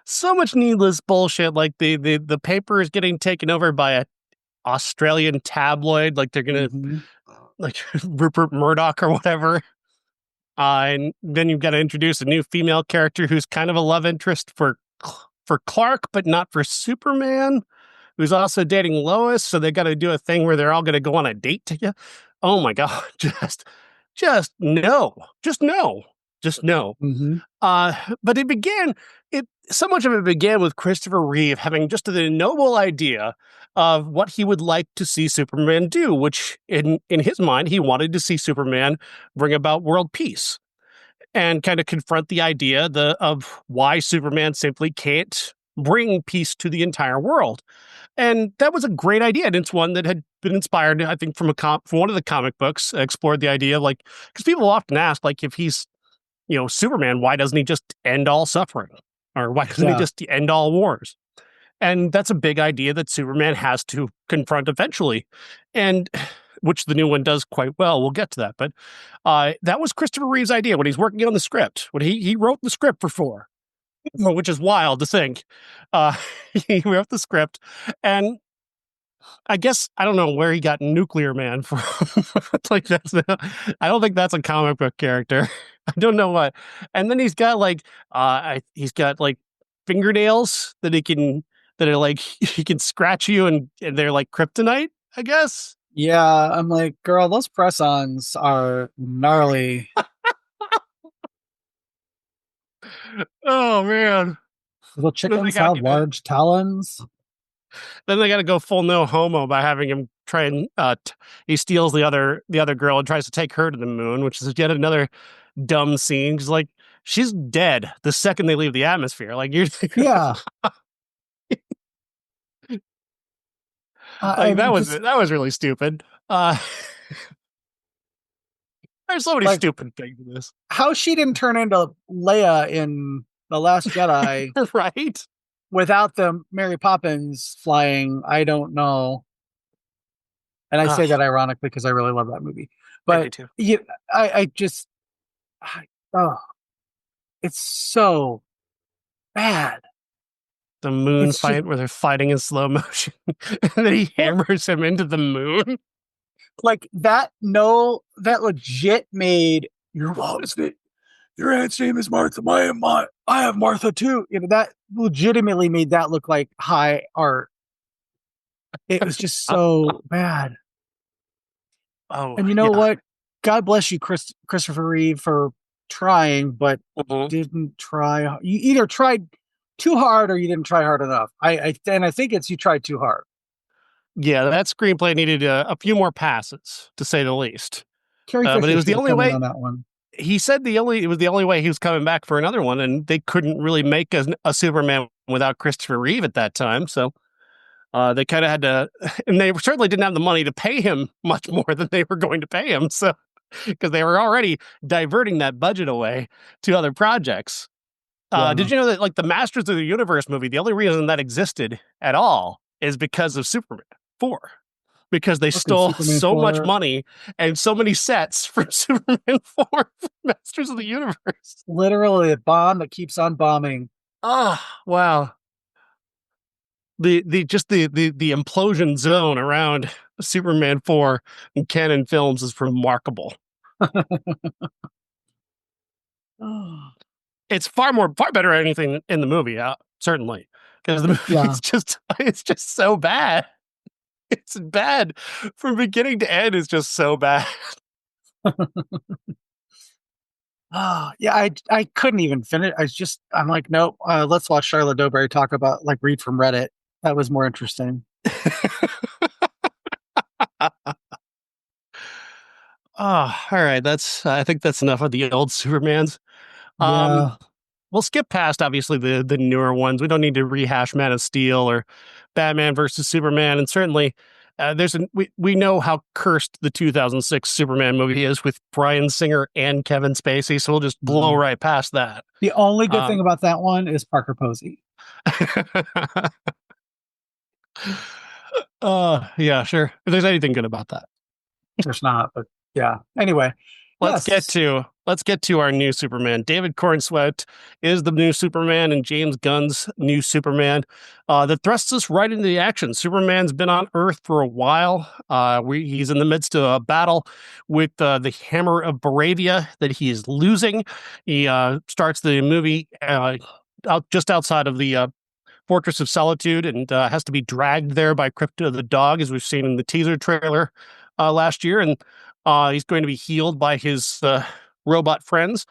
so much needless bullshit. Like the paper is getting taken over by a Australian tabloid. Like they're gonna,
mhm.
like, Rupert Murdoch or whatever. And then you've got to introduce a new female character who's kind of a love interest for Clark, but not for Superman, who's also dating Lois. So they got to do a thing where they're all going to go on a date together. Oh my God. Just no. Just no. Just no.
Mhm.
Uh, but so much of it began with Christopher Reeve having just the noble idea of what he would like to see Superman do, which in his mind, he wanted to see Superman bring about world peace and kind of confront the idea of why Superman simply can't bring peace to the entire world. And that was a great idea. And it's one that had been inspired, I think, from one of the comic books, explored the idea of, like, because people often ask, like, if he's, Superman, why doesn't he just end all suffering? Or why doesn't he
Yeah.
just end all wars? And that's a big idea that Superman has to confront eventually. And which the new one does quite well. We'll get to that. But that was Christopher Reeve's idea when he's working on the script. When he wrote the script for four, which is wild to think. Uh, he wrote the script, and I guess I don't know where he got Nuclear Man from. Like, I don't think that's a comic book character. I don't know what. And then he's got like fingernails that are like he can scratch you, and they're like kryptonite, I guess.
Yeah, I'm like, girl, those press-ons are gnarly.
Oh man.
Little
Then they
chickens
got
have large talons.
then they got to go full no homo by having him try and he steals the other girl and tries to take her to the moon, which is yet another dumb scene. She's dead the second they leave the atmosphere. Like, you're
Yeah. I
Like
mean, just
that was really stupid. There's so many
like
stupid things in this.
how she didn't turn into Leia in The Last Jedi
Right?
without the Mary Poppins flying. I don't know. And I say that ironically because I really love that movie.
I do
But
too.
you, I just, I, oh, it's so bad.
The moon
It's just
fight where they're fighting in slow motion, and then he
well,
hammers him into the moon.
like that. No, that legit made your mom is it. Your aunt's name is Martha. I have Martha too. You know that legitimately made that look like high art. It was just so bad.
Oh
And you know
yeah.
what? God bless you, Christopher Reeve, for trying, but
Mhm.
didn't try. You either tried too hard or you didn't try hard enough. And I think it's you tried too hard.
Yeah, that screenplay needed a few more passes, to say the least.
Carrie
But it
Fisher
was
should
the
have
only
come in
way.
on that one.
He said it was the only way he was coming back for another one, and they couldn't really make a Superman without Christopher Reeve at that time. So they kind of had to, and they certainly didn't have the money to pay him much more than they were going to pay him. So because they were already diverting that budget away to other projects.
Yeah.
Did you know that like the Masters of the Universe movie, the only reason that existed at all is because of Superman 4? Because they
Okay,
stole
Superman
so much
4.
money and so many sets from Superman 4 from Masters of the Universe.
Literally a bomb that keeps on bombing.
Oh, wow. The implosion zone around Superman 4 and canon films is remarkable. It's far better than anything in the movie, certainly. Because the movie
Yeah.
is it's just so bad. It's bad from beginning to end. It's just so bad.
Yeah, I couldn't even finish. I'm like, nope. Let's watch Charlotte Doberry talk about like read from Reddit. That was more interesting.
Oh, all right. I think that's enough of the old Supermans. Um,
Yeah,
we'll skip past obviously the newer ones. We don't need to rehash Man of Steel or Batman versus Superman, and certainly we know how cursed the 2006 Superman movie is with Bryan Singer and Kevin Spacey, so we'll just blow
no.
right past that.
The only good thing
Um,
about that one is Parker Posey.
yeah, sure. If there's anything good about that.
There's not, but yeah. Anyway, yes.
Let's get to our new Superman. David Cornsweet is the new Superman and James Gunn's new Superman. That thrusts us right into the action. Superman's been on Earth for a while. He's in the midst of a battle with the Hammer of Baravia that he is losing. He starts the movie just outside of the Fortress of Solitude and has to be dragged there by Crypto the dog, as we've seen in the teaser trailer last year. And he's going to be healed by his robot friends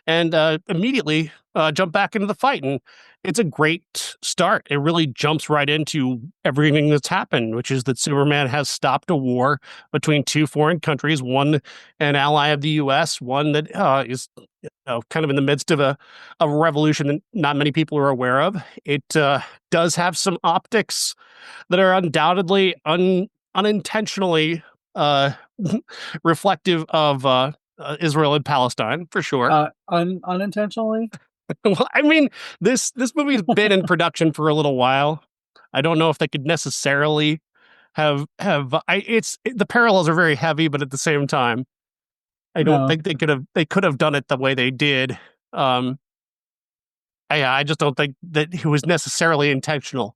and immediately jump back into the fight. And it's a great start. It really jumps right into everything that's happened, which is that Superman has stopped a war between two foreign countries, one an ally of the U.S., one that is kind of in the midst of a revolution that not many people are aware of. It does have some optics that are undoubtedly unintentionally uh, reflective of Israel and Palestine, for sure.
Unintentionally.
Well, I mean, this movie's been in production for a little while. I don't know if they could necessarily the parallels are very heavy, but at the same time, I don't
No.
think they could have done it the way they did. Um, I just don't think that it was necessarily intentional.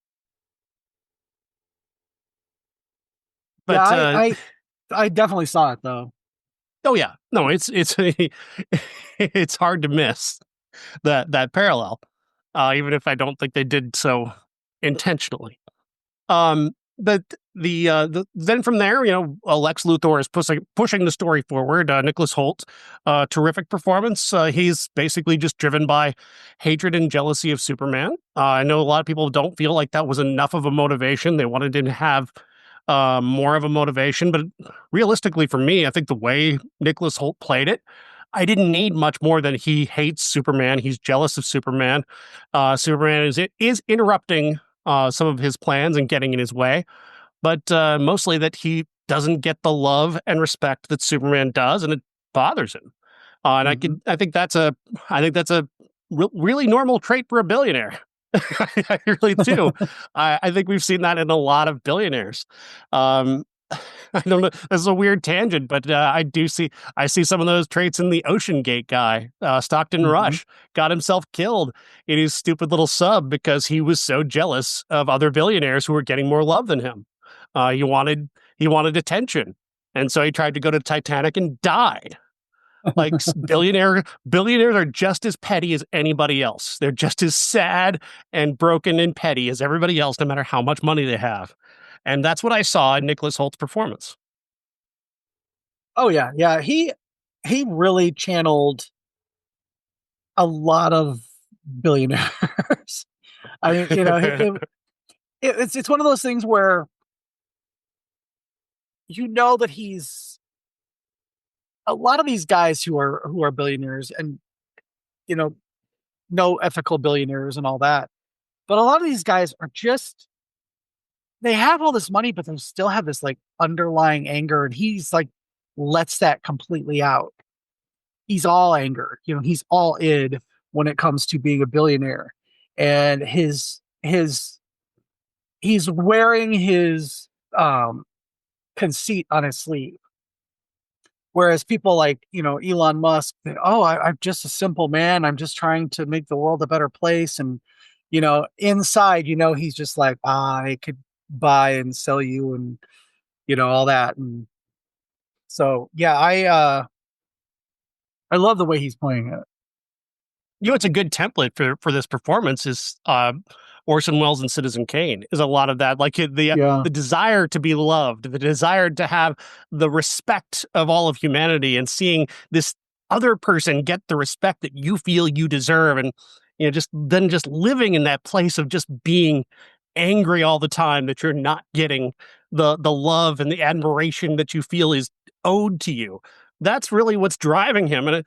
Yeah,
But
I definitely saw it though.
oh yeah, no, it's it's hard to miss that parallel, even if I don't think they did so intentionally. But then from there, Lex Luthor is pushing the story forward. Nicholas Holt, terrific performance. He's basically just driven by hatred and jealousy of Superman. I know a lot of people don't feel like that was enough of a motivation. They wanted to have more of a motivation, but realistically, for me, I think the way Nicholas Holt played it, I didn't need much more than he hates Superman. He's jealous of Superman. Superman is interrupting some of his plans and getting in his way. but mostly that he doesn't get the love and respect that Superman does, and it bothers him. And
Hmm.
I think that's a really normal trait for a billionaire. I really do. I think we've seen that in a lot of billionaires. Um, I don't know. This is a weird tangent, but I see some of those traits in the Ocean Gate guy, Stockton
Hmm.
Rush, got himself killed in his stupid little sub because he was so jealous of other billionaires who were getting more love than him. Uh, he wanted he wanted attention, and so he tried to go to Titanic and died. Like billionaires are just as petty as anybody else. They're just as sad and broken and petty as everybody else, no matter how much money they have. And that's what I saw in Nicholas Holt's performance.
Oh yeah, yeah. He really channeled a lot of billionaires. I mean, it's one of those things where you know that he's a lot of these guys who are billionaires and you know no ethical billionaires and all that. But a lot of these guys are just they have all this money, but they still have this like underlying anger, and he's like lets that completely out. He's all anger, he's all id when it comes to being a billionaire, and his he's wearing his conceit on his sleeve. Whereas people like, Elon Musk, oh, I'm just a simple man. I'm just trying to make the world a better place. And, inside, he's just like, I could buy and sell you and, all that. And so, yeah, I love the way he's playing it.
It's a good template for this performance is Orson Welles and Citizen Kane is a lot of that, like
Yeah.
the desire to be loved, the desire to have the respect of all of humanity, and seeing this other person get the respect that you feel you deserve, and just living in that place of just being angry all the time that you're not getting the love and the admiration that you feel is owed to you. That's really what's driving him, and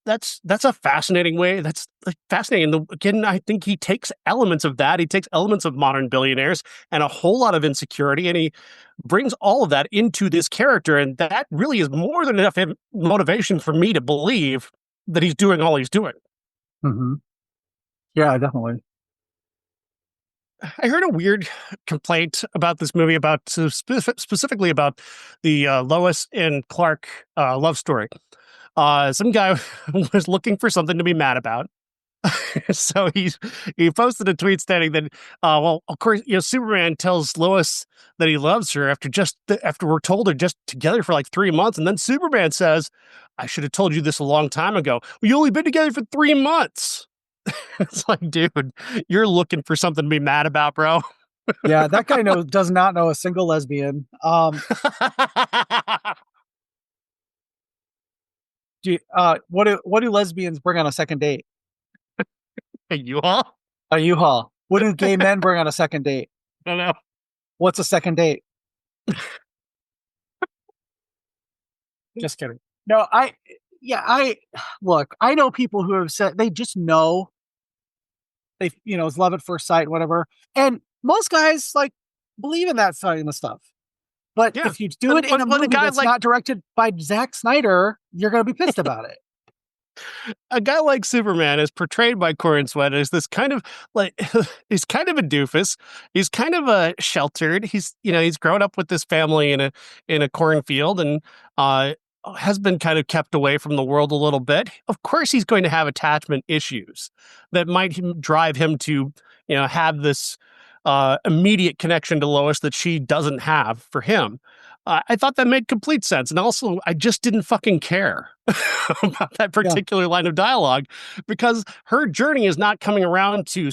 that's a fascinating way. That's like fascinating. Again, I think he takes elements of that. He takes elements of modern billionaires and a whole lot of insecurity, and he brings all of that into this character. And that really is more than enough motivation for me to believe that he's doing all he's doing.
Hmm. Yeah, definitely.
I heard a weird complaint about this movie about specifically about the Lois and Clark love story. Some guy was looking for something to be mad about. So he posted a tweet stating that, well, of course, Superman tells Lois that he loves her after we're told they're just together for like 3 months, and then Superman says, "I should have told you this a long time ago. We only been together for 3 months." It's like, dude, you're looking for something to be mad about, bro.
Yeah, that guy does not know a single lesbian. What do lesbians bring on a second date?
You all?
A U-Haul. What do gay men bring on a second date?
I don't know.
What's a second date? Just kidding. No, yeah, look, I know people who have said they just know they, it's love at first sight, whatever. And most guys like believe in that kind of stuff. But
Yeah.
if you do it in a
When a
movie
guy
that's
like
not directed by Zack Snyder, you're going to be pissed about it.
a guy like Superman is portrayed by Corin Sweat as this kind of like he's kind of a doofus. He's kind of a sheltered. He's grown up with this family in a cornfield, and has been kind of kept away from the world a little bit. Of course, he's going to have attachment issues that might drive him to have this immediate connection to Lois that she doesn't have for him. I thought that made complete sense. And also, I just didn't fucking care about that
Yeah.
particular line of dialogue, because her journey is not coming around to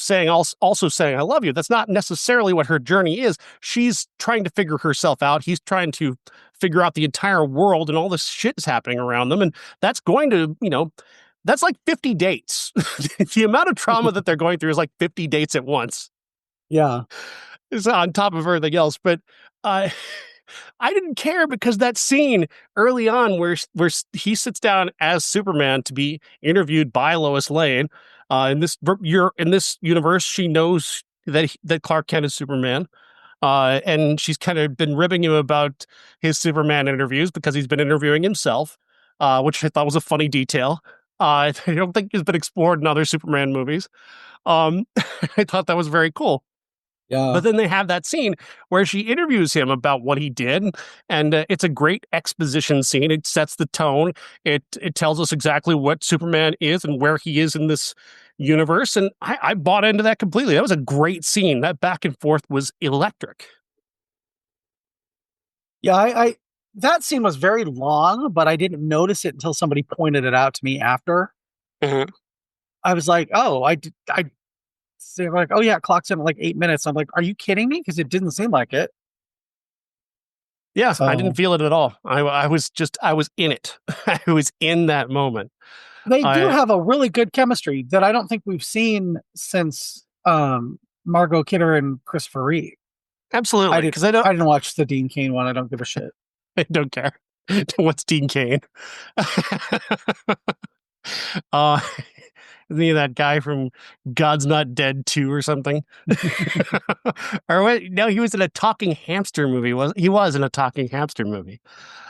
also saying, I love you. That's not necessarily what her journey is. She's trying to figure herself out. He's trying to figure out the entire world, and all this shit is happening around them. And that's going to, that's like 50 dates. The amount of trauma that they're going through is like 50 dates at once.
Yeah.
It's on top of everything else. But uh, I didn't care, because that scene early on where he sits down as Superman to be interviewed by Lois Lane, in this universe, she knows that Clark Kent is Superman. And she's kind of been ribbing him about his Superman interviews because he's been interviewing himself, which I thought was a funny detail. I don't think has been explored in other Superman movies. I thought that was very cool.
Yeah.
But then they have that scene where she interviews him about what he did, and it's a great exposition scene. It sets the tone. It tells us exactly what Superman is and where he is in this universe, and I bought into that completely. That was a great scene. That back and forth was electric.
Yeah, I that scene was very long, but I didn't notice it until somebody pointed it out to me after.
Mhm.
I was like, "Oh, I." They're like, "Oh yeah, it clocks in at like 8 minutes." I'm like, "Are you kidding me?" Because it didn't seem like it.
Yeah, I didn't
So
feel it at all. I was in it. I was in that moment.
they do
I
have a really good chemistry that I don't think we've seen since Margot Kidder and Christopher Reeve.
Absolutely, because
I didn't watch the Dean Cain one. I don't give a shit.
I don't care. What's Dean Cain? uh, isn't he that guy from God's Not Dead 2 or something? Or what? No, he was in a talking hamster movie. Was he was in a talking hamster movie?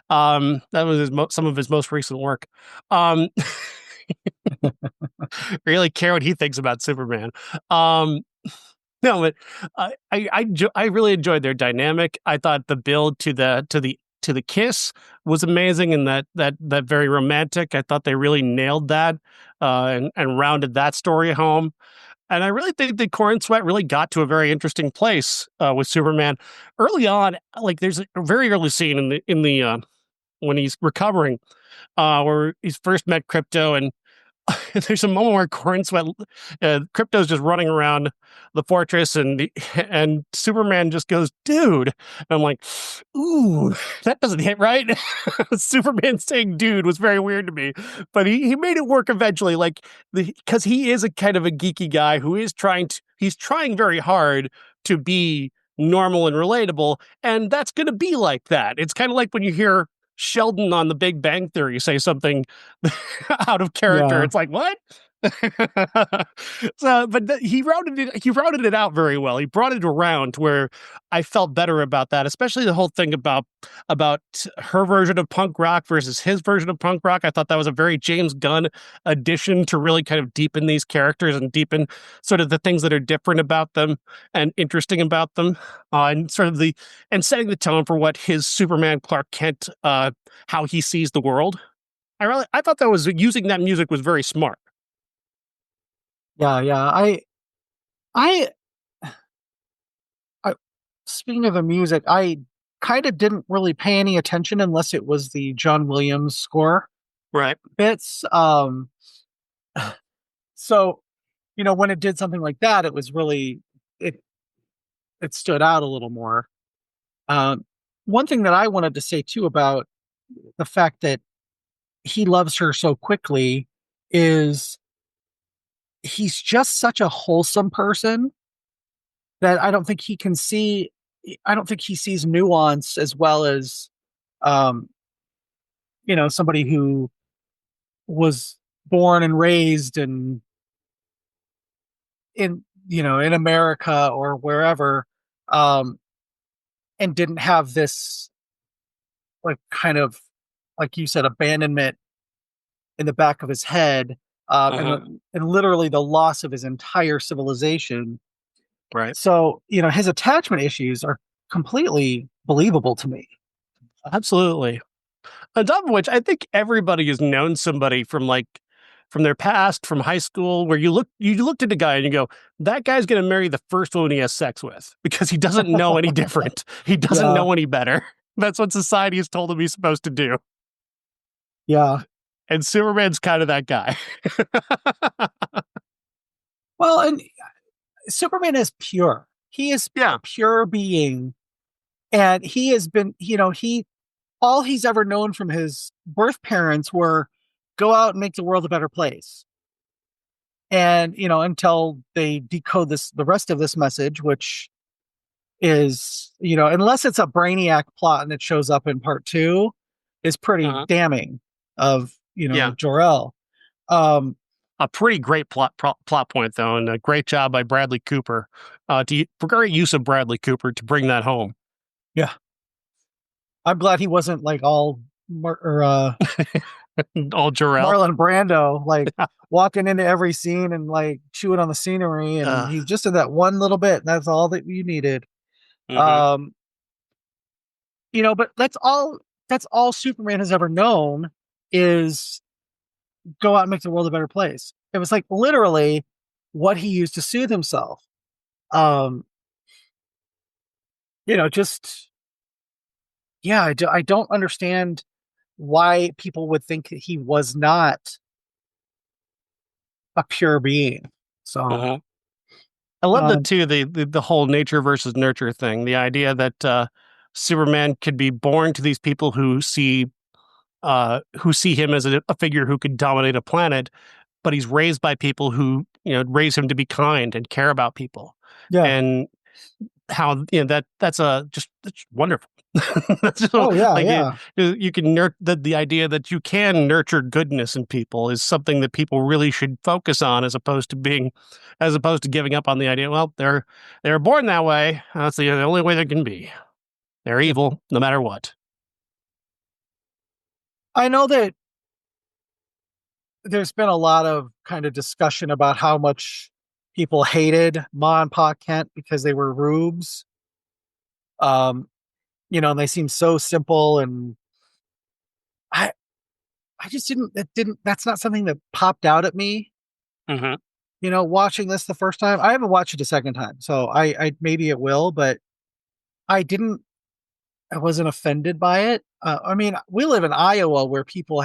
That was some of his most recent work. Um, really care what he thinks about Superman. Um, no, but I really enjoyed their dynamic. I thought the build to the kiss was amazing, and that very romantic. I thought they really nailed that and rounded that story home. And I really think that Corin Sweat really got to a very interesting place with Superman early on. Like there's a very early scene in the when he's recovering, where he's first met Crypto, and there's a moment where Corn Sweat, Crypto's just running around the fortress, and Superman just goes, "Dude," and I'm like, "Ooh, that doesn't hit right." Superman saying "dude" was very weird to me, but he made it work eventually, like because he is a kind of a geeky guy who is he's trying very hard to be normal and relatable, and that's going to be like that. It's kind of like when you hear Sheldon on The Big Bang Theory say something out of character.
Yeah.
It's like, what? He routed it out very well. He brought it around to where I felt better about that, especially the whole thing about her version of punk rock versus his version of punk rock. I thought that was a very James Gunn addition to really kind of deepen these characters and deepen sort of the things that are different about them and interesting about them, and sort of the and setting the tone for what his Superman Clark Kent, how he sees the world. I thought that was using that music was very smart.
Yeah, yeah. I, I speaking of the music, I kind of didn't really pay any attention unless it was the John Williams score
Right.
bits. So when it did something like that, it was really it it stood out a little more. Um, One thing that I wanted to say too about the fact that he loves her so quickly is he's just such a wholesome person that I don't think he sees nuance as well as um somebody who was born and raised in America or wherever, um and didn't have this like kind of like you said abandonment in the back of his head,
Uh-huh.
and literally the loss of his entire civilization.
Right.
So his attachment issues are completely believable to me.
Absolutely. On top of which, I think everybody has known somebody from their past, from high school, where you looked at a guy and you go, that guy's going to marry the first woman he has sex with because he doesn't know any different. He doesn't
Yeah,
know any better. That's what society has told him he's supposed to do.
yeah.
And Superman's kind of that guy.
Well, and Superman is pure. He is
Yeah.
a pure being, and he has been, he all he's ever known from his birth parents were go out and make the world a better place. And until they decode the rest of this message, which is unless it's a brainiac plot and it shows up in part two, is pretty
Uh-huh.
damning of
Yeah.
Jor-El. Um,
a pretty great plot point though, and a great job by Bradley Cooper. Great use of Bradley Cooper to bring that home.
Yeah, I'm glad he wasn't like all
All Jarrell.
Marlon Brando, like walking into every scene and like chewing on the scenery, and
uh,
he's just in that one little bit. And that's all that you needed.
mhm,
Um, but that's all Superman has ever known is go out and make the world a better place. It was like literally what he used to soothe himself. Um, just yeah, I don't understand why people would think that he was not a pure being. So,
mhm. I love that
um,
too. The whole nature versus nurture thing. The idea that Superman could be born to these people who see him as a figure who could dominate a planet, but he's raised by people who raise him to be kind and care about people,
yeah.
and how that's wonderful. That's just,
Oh yeah,
like
yeah,
you can the idea that you can nurture goodness in people is something that people really should focus on as opposed to giving up on the idea. Well, they're born that way. That's the only way they can be. They're
yeah.
evil no matter what.
I know that there's been a lot of kind of discussion about how much people hated Ma and Pa Kent because they were rubes. Um, and they seem so simple, and I I just didn't that's not something that popped out at me.
Hmm.
Watching this the first time. I haven't watched it a second time, so I maybe it will, but I didn't I wasn't offended by it. I mean, we live in Iowa where people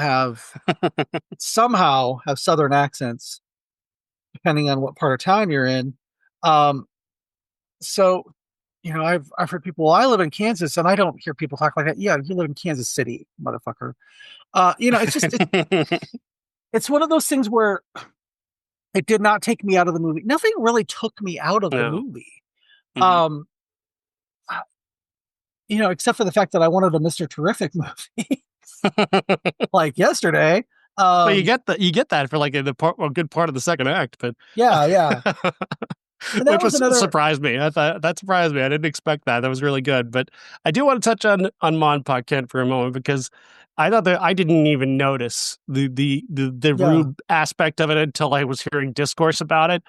somehow have Southern accents, depending on what part of town you're in. Um, so, I've heard people. Well, I live in Kansas, and I don't hear people talk like that. Yeah, you live in Kansas City, motherfucker. It's one of those things where it did not take me out of the movie. Nothing really took me out of the
No.
movie.
Hmm.
Um, except for the fact that I wanted a Mr. Terrific movie like yesterday.
Well,
Um,
you get that for like a good part of the second act, but
yeah, yeah. And that
which
was
was
another,
surprised me. I thought that surprised me. I didn't expect that. That was really good. But I do want to touch on Mon Pa Kent for a moment because I thought that I didn't even notice the
yeah.
rube aspect of it until I was hearing discourse about it.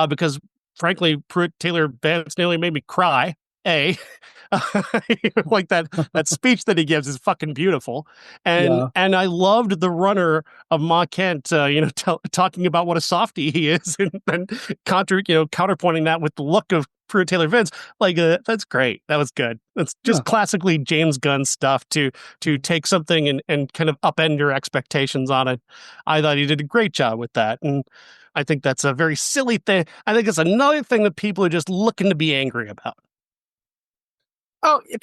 Because frankly, Pruitt Taylor Vance nearly made me cry. A like that speech that he gives is fucking beautiful, and
Yeah.
I loved the runner of Ma Kent, talking about what a softie he is, and counterpointing that with the look of Pruitt Taylor Vince. Like, that's great. That was good. That's
Yeah.
just classically James Gunn stuff to take something and kind of upend your expectations on it. I thought he did a great job with that, and I think that's a very silly thing. I think it's another thing that people are just looking to be angry about.
Oh, the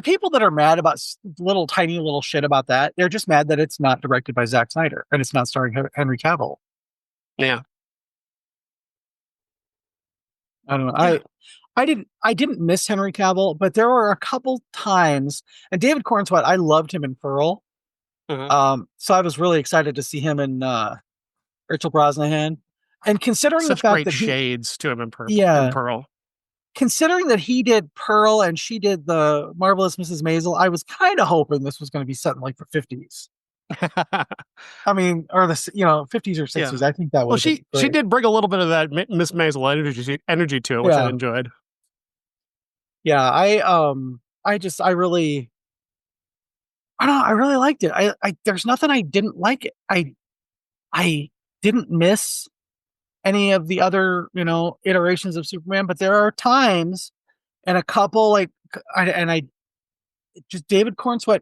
people that are mad about little tiny little shit about that, they're just mad that it's not directed by Zack Snyder and it's not starring Henry Cavill.
Yeah,
I don't know.
yeah.
I didn't miss Henry Cavill, but there were a couple times, and David Cornswet, I loved him in Pearl.
Uh-huh.
So I was really excited to see him in Rachel Brosnahan. And considering the
Such
fact
great
that
shades to him in
yeah,
Pearl.
considering that he did Pearl and she did the Marvelous Mrs. Maisel, I was kind of hoping this was going to be set in like the 50s. I mean, or the 50s or
Yeah.
60s. I think that would
Well,
have been
she
great.
did bring a little bit of that Miss Maisel energy to it, which I
Yeah,
enjoyed.
yeah. I don't know. I really liked it. There's nothing I didn't like. I didn't miss any of the other iterations of Superman, but there are times and a couple like I just David Cornsweet.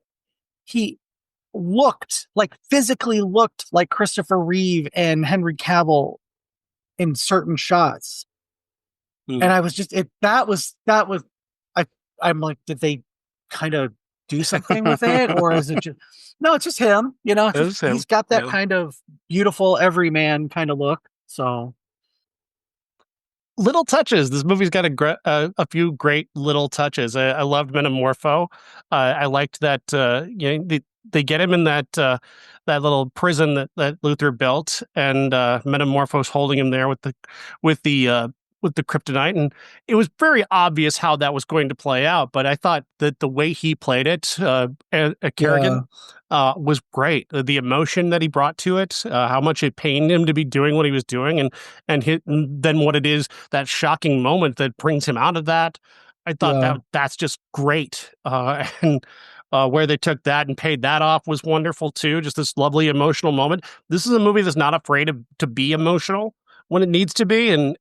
He physically looked like Christopher Reeve and Henry Cavill in certain shots. And
Mm.
I was just it that was I I'm like, did they kind of do something with it? Or is it just no, it's just him,
It was
he's
him.
got that
Yeah.
kind of beautiful everyman kind of look. So
Little touches. This movie's got a few great little touches. I loved Metamorpho. I liked that. they get him in that little prison that Luther built, and Metamorphose holding him there with the uh, with the kryptonite, and it was very obvious how that was going to play out. But I thought that the way he played it,
Yeah.
Kerrigan, was great. The emotion that he brought to it, how much it pained him to be doing what he was doing, and then what it is, that shocking moment that brings him out of that. I thought
Yeah.
that's just great. And where they took that and paid that off was wonderful too. Just this lovely emotional moment. This is a movie that's not afraid to be emotional when it needs to be, and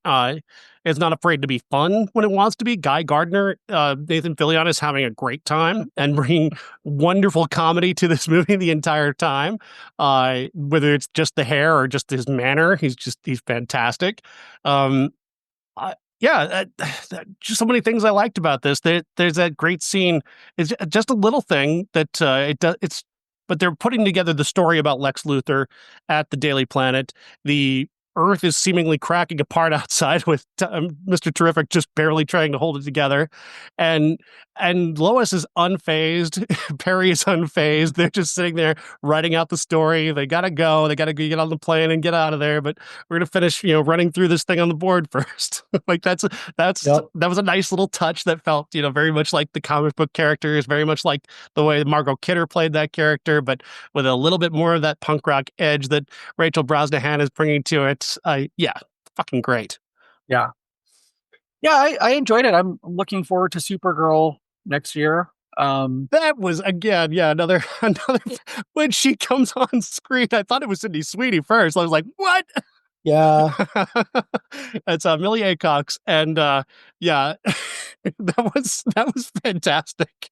is not afraid to be fun when it wants to be. Guy Gardner, Nathan Fillion is having a great time and bringing wonderful comedy to this movie the entire time. Whether it's just the hair or just his manner, he's fantastic. Yeah, just so many things I liked about this. There's that great scene. It's just a little thing that it does. But they're putting together the story about Lex Luthor at the Daily Planet. The Earth is seemingly cracking apart outside with Mr. Terrific just barely trying to hold it together, and Lois is unfazed. Perry is unfazed. They're just sitting there writing out the story. They gotta go. They gotta get on the plane and get out of there. But we're gonna finish, running through this thing on the board first. Like
Yep.
that was a nice little touch that felt, very much like the comic book characters, very much like the way Margot Kidder played that character, but with a little bit more of that punk rock edge that Rachel Brosnahan is bringing to it. Yeah, fucking great.
Yeah. Yeah. I enjoyed it. I'm looking forward to Supergirl next year.
That was again, yeah, another. When she comes on screen, I thought it was Sydney Sweeney first. I was like, "What?"
Yeah.
It's Millie Acox, and yeah, that was fantastic.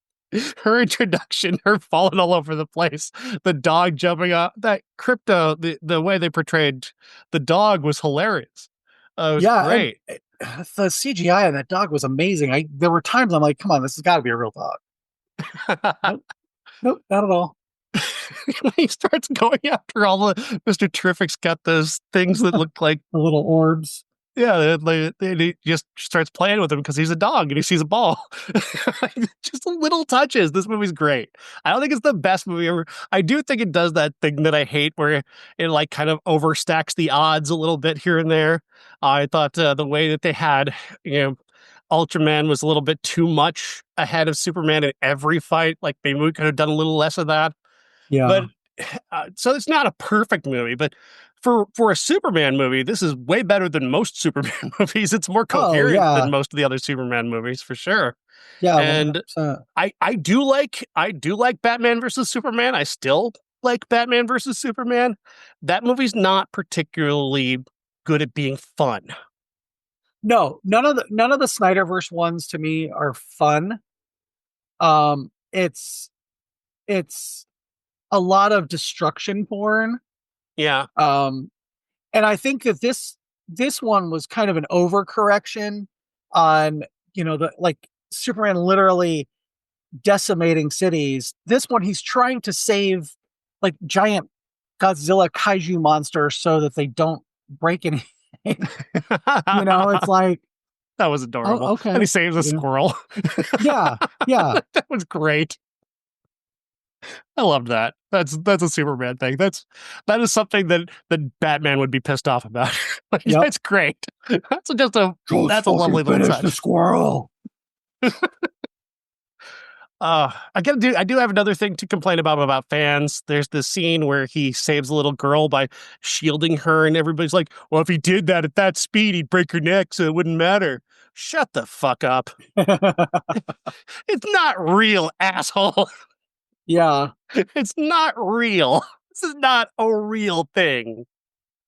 Her introduction, her falling all over the place, the dog jumping up, that crypto, the way they portrayed the dog was hilarious. It was
Yeah. And
great.
the CGI on that dog was amazing. There were times I'm like, come on, this has got to be a real dog. Nope. Nope, not at all.
When he starts going after all the Mr. Terrific's got those things that look like,
The little orbs.
yeah, he just starts playing with him because he's a dog and he sees a ball. Just little touches. This movie's great. I don't think it's the best movie ever. I do think it does that thing that I hate where it like kind of overstacks the odds a little bit here and there. I thought the way that they had, Ultraman was a little bit too much ahead of Superman in every fight. Like maybe we could have done a little less of that.
Yeah.
But so it's not a perfect movie, but for a Superman movie, this is way better than most Superman movies. It's more
Oh,
coherent
yeah.
than most of the other Superman movies for sure.
Yeah.
And
100%.
I do like Batman versus Superman. I still like Batman versus Superman. That movie's not particularly good at being fun.
No, none of the Snyderverse ones to me are fun. It's it's a lot of destruction porn.
Yeah.
Um, and I think that this one was kind of an overcorrection on, the like Superman literally decimating cities. This one, he's trying to save like giant Godzilla kaiju monsters so that they don't break anything. It's like,
That was
oh,
adorable. And he
okay.
saves a squirrel.
Yeah, yeah,
That was great. I love that. That's a Superman thing. That is something that Batman would be pissed off about. Like,
yep.
that's great. That's a lovely little
Finish the
touch.
squirrel.
I do have another thing to complain about fans. There's this scene where he saves a little girl by shielding her, and everybody's like, "Well, if he did that at that speed, he'd break her neck, so it wouldn't matter." Shut the fuck up. It's not real, asshole.
Yeah,
It's not real. This is not a real thing.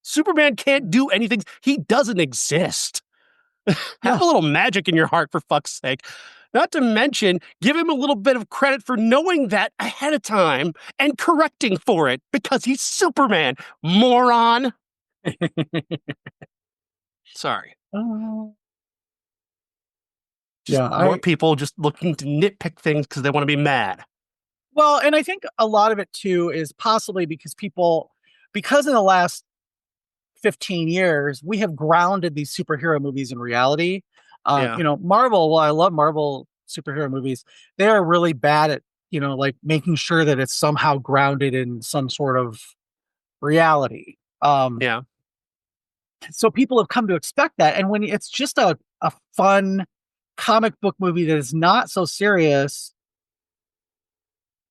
Superman can't do anything. He doesn't exist. Have
yeah.
a little magic in your heart, for fuck's sake. Not to mention, give him a little bit of credit for knowing that ahead of time and correcting for it because he's Superman, moron. Sorry.
Uh,
Just
yeah,
more people just looking to nitpick things because they want to be mad.
well, and I think a lot of it too is possibly because in the last 15 years, we have grounded these superhero movies in reality.
Yeah.
Marvel, while I love Marvel superhero movies, they are really bad at like making sure that it's somehow grounded in some sort of reality.
Yeah.
So people have come to expect that. And when it's just a fun comic book movie that is not so serious,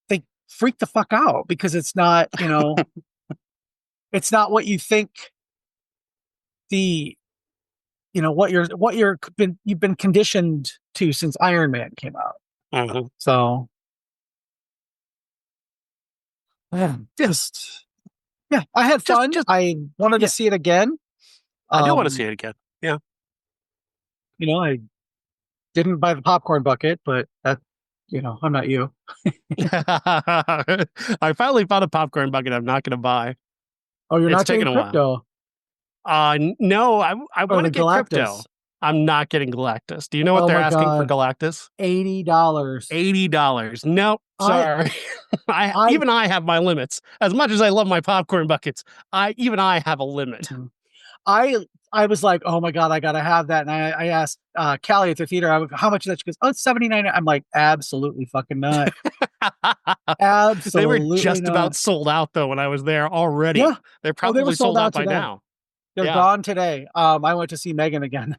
they freak the fuck out because it's not, it's not what you think the you've been conditioned to since Iron Man came out.
Mhm.
So yeah, just yeah, I had fun.
Just
I wanted to
yeah.
see it again.
I do want to
Um,
see it again. Yeah.
I didn't buy the popcorn bucket, but that I'm not you.
I finally found a popcorn bucket I'm not going to buy.
Oh, you're
It's
not
taken
getting
a while.
crypto
No, I
or
want to
the
get crypto.
Galactus.
I'm not getting Galactus. Do you know what
Oh
they're
my
asking for
god,
Galactus?
$80.
$80. Nope,
I
sorry. I
I
even I have my limits. As much as I love my popcorn buckets, I have a limit.
mhm. I I was like, oh my god, I gotta have that. And I asked Callie at the theater, how much is that? She goes, oh, it's 79. I'm like, absolutely fucking not.
They were
Absolutely
just
not.
about sold out though when I was there already.
Yeah.
They're
Oh, they were
probably
sold
sold out
out
by
today.
now.
They're
Yeah.
gone today. I went to see Megan again,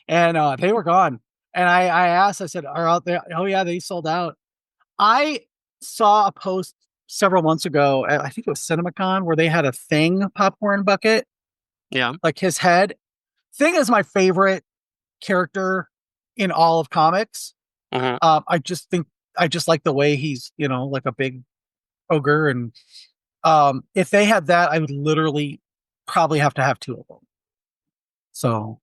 and they were gone. And I asked, I said, "Are out there?" Oh yeah, they sold out. I saw a post several months ago. I think it was CinemaCon where they had a Thing popcorn bucket,
Yeah.
like his head. Thing is my favorite character in all of comics.
Mhm.
I just think I just like the way he's like a big ogre, and if they had that, I would literally probably have to have two of them. So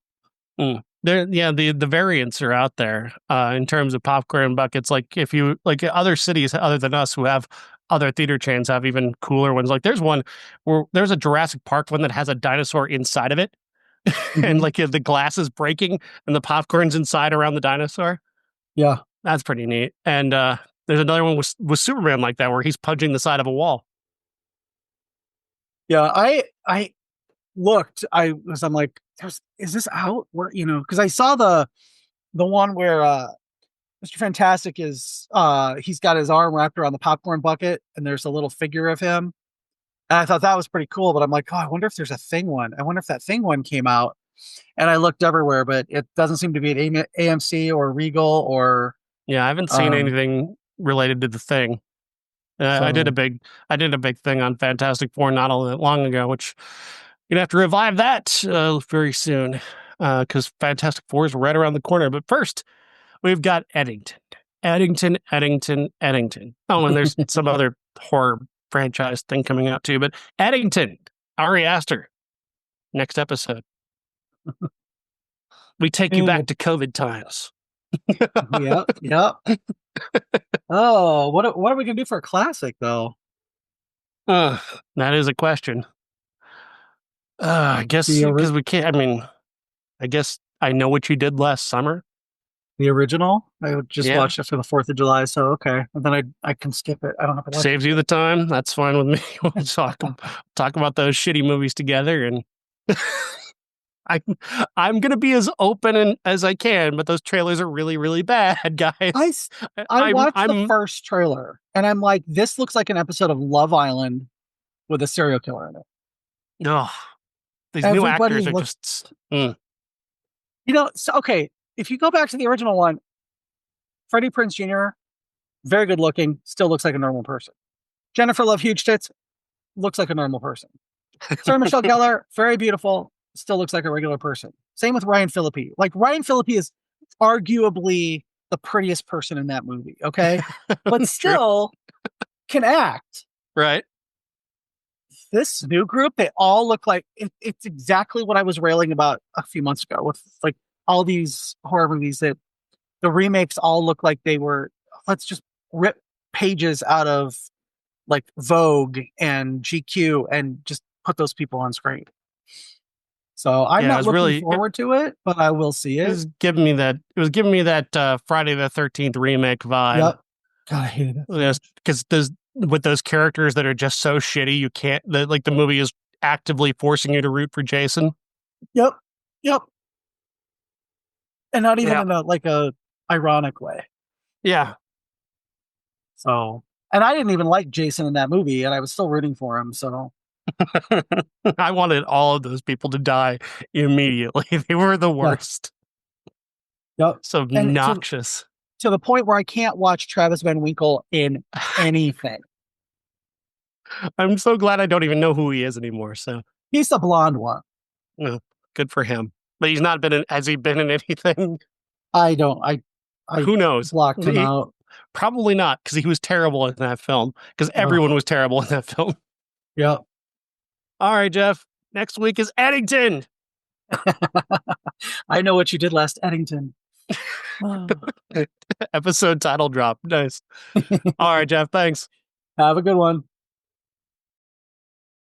Mm. There, yeah, the variants are out there in terms of popcorn buckets. Like if you like other cities other than us who have other theater chains have even cooler ones. Like there's one where there's a Jurassic Park one that has a dinosaur inside of it, and
mhm.
like the glass is breaking and the popcorn's inside around the dinosaur.
Yeah.
That's pretty neat. And there's another one with Superman like that where he's punching the side of a wall.
Yeah, I looked. I'm like, is this out? Where because I saw the one where Mr. Fantastic is he's got his arm wrapped around the popcorn bucket, and there's a little figure of him. And I thought that was pretty cool. But I'm like, oh, I wonder if there's a Thing one. I wonder if that Thing one came out. And I looked everywhere, but it doesn't seem to be at AMC or Regal or
Yeah, I haven't seen
um.
anything related to the Thing. I did a
So
big thing on Fantastic Four not all that long ago, which you're gonna have to revive that very soon because Fantastic Four is right around the corner. But first, we've got Eddington. Oh, and there's some other horror franchise thing coming out too. But Eddington, Ari Aster, next episode. We take you back
and
to COVID times.
yep, yep. Oh, what are we gonna do for a classic though?
That is a question. I guess
The
because we can't. I mean, I guess I know what you did last summer.
the original. I just
Yeah,
watched it for the 4th of July, so okay. And then I can skip it. I don't have to watch it
saves you
again.
the time. That's fine with me. We'll talk about those shitty movies together, and I I'm gonna be as open as I can. But those trailers are really bad,
I
guys.
s- I watched the
I'm
first trailer and I'm like, this looks like an episode of Love Island with a serial killer in it.
oh, these new
Everybody
actors are
looked,
just
so okay. If you go back to the original one, Freddie Prinze Jr., very good looking, still looks like a normal person. Jennifer Love Huge Tits looks like a normal person. Sarah Michelle Gellar, very beautiful, still looks like a regular person. Same with Ryan Phillippe. Like Ryan Phillippe is arguably the prettiest person in that movie, okay? But
true,
still can act.
right?
This new group, they all look like it's exactly what I was railing about a few months ago with like all these horror movies that the remakes all look like they were, let's just rip pages out of like Vogue and GQ and just put those people on screen. So I'm
Yeah,
not looking forward to it, but I will see
it
it.
was giving me that. It was giving me that Friday the 13th remake vibe.
Yep. God, I hated that so
Yes,
much.
because those with those characters that are just so shitty, you can't. Like the movie is actively forcing you to root for Jason.
Yep. Yep. And not even
Yeah,
in a like a ironic way.
yeah.
So, and I didn't even like Jason in that movie, and I was still rooting for him. So,
I wanted all of those people to die immediately. They were the
yeah,
worst.
yep.
So
And
obnoxious.
to the point where I can't watch Travis Van Winkle in anything.
I'm so glad I don't even know who he is anymore. So,
He's the blonde one.
well, good for him. But he's not been in, has he been in anything?
I don't. I
Who knows?
blocked him out.
Probably not, because he was terrible in that film, because everyone
Oh,
was terrible in that film.
yep.
All right, Jeff. Next week is Eddington.
I know what you did last Eddington.
Episode title drop. Nice. All right, Jeff. Thanks.
Have a good one.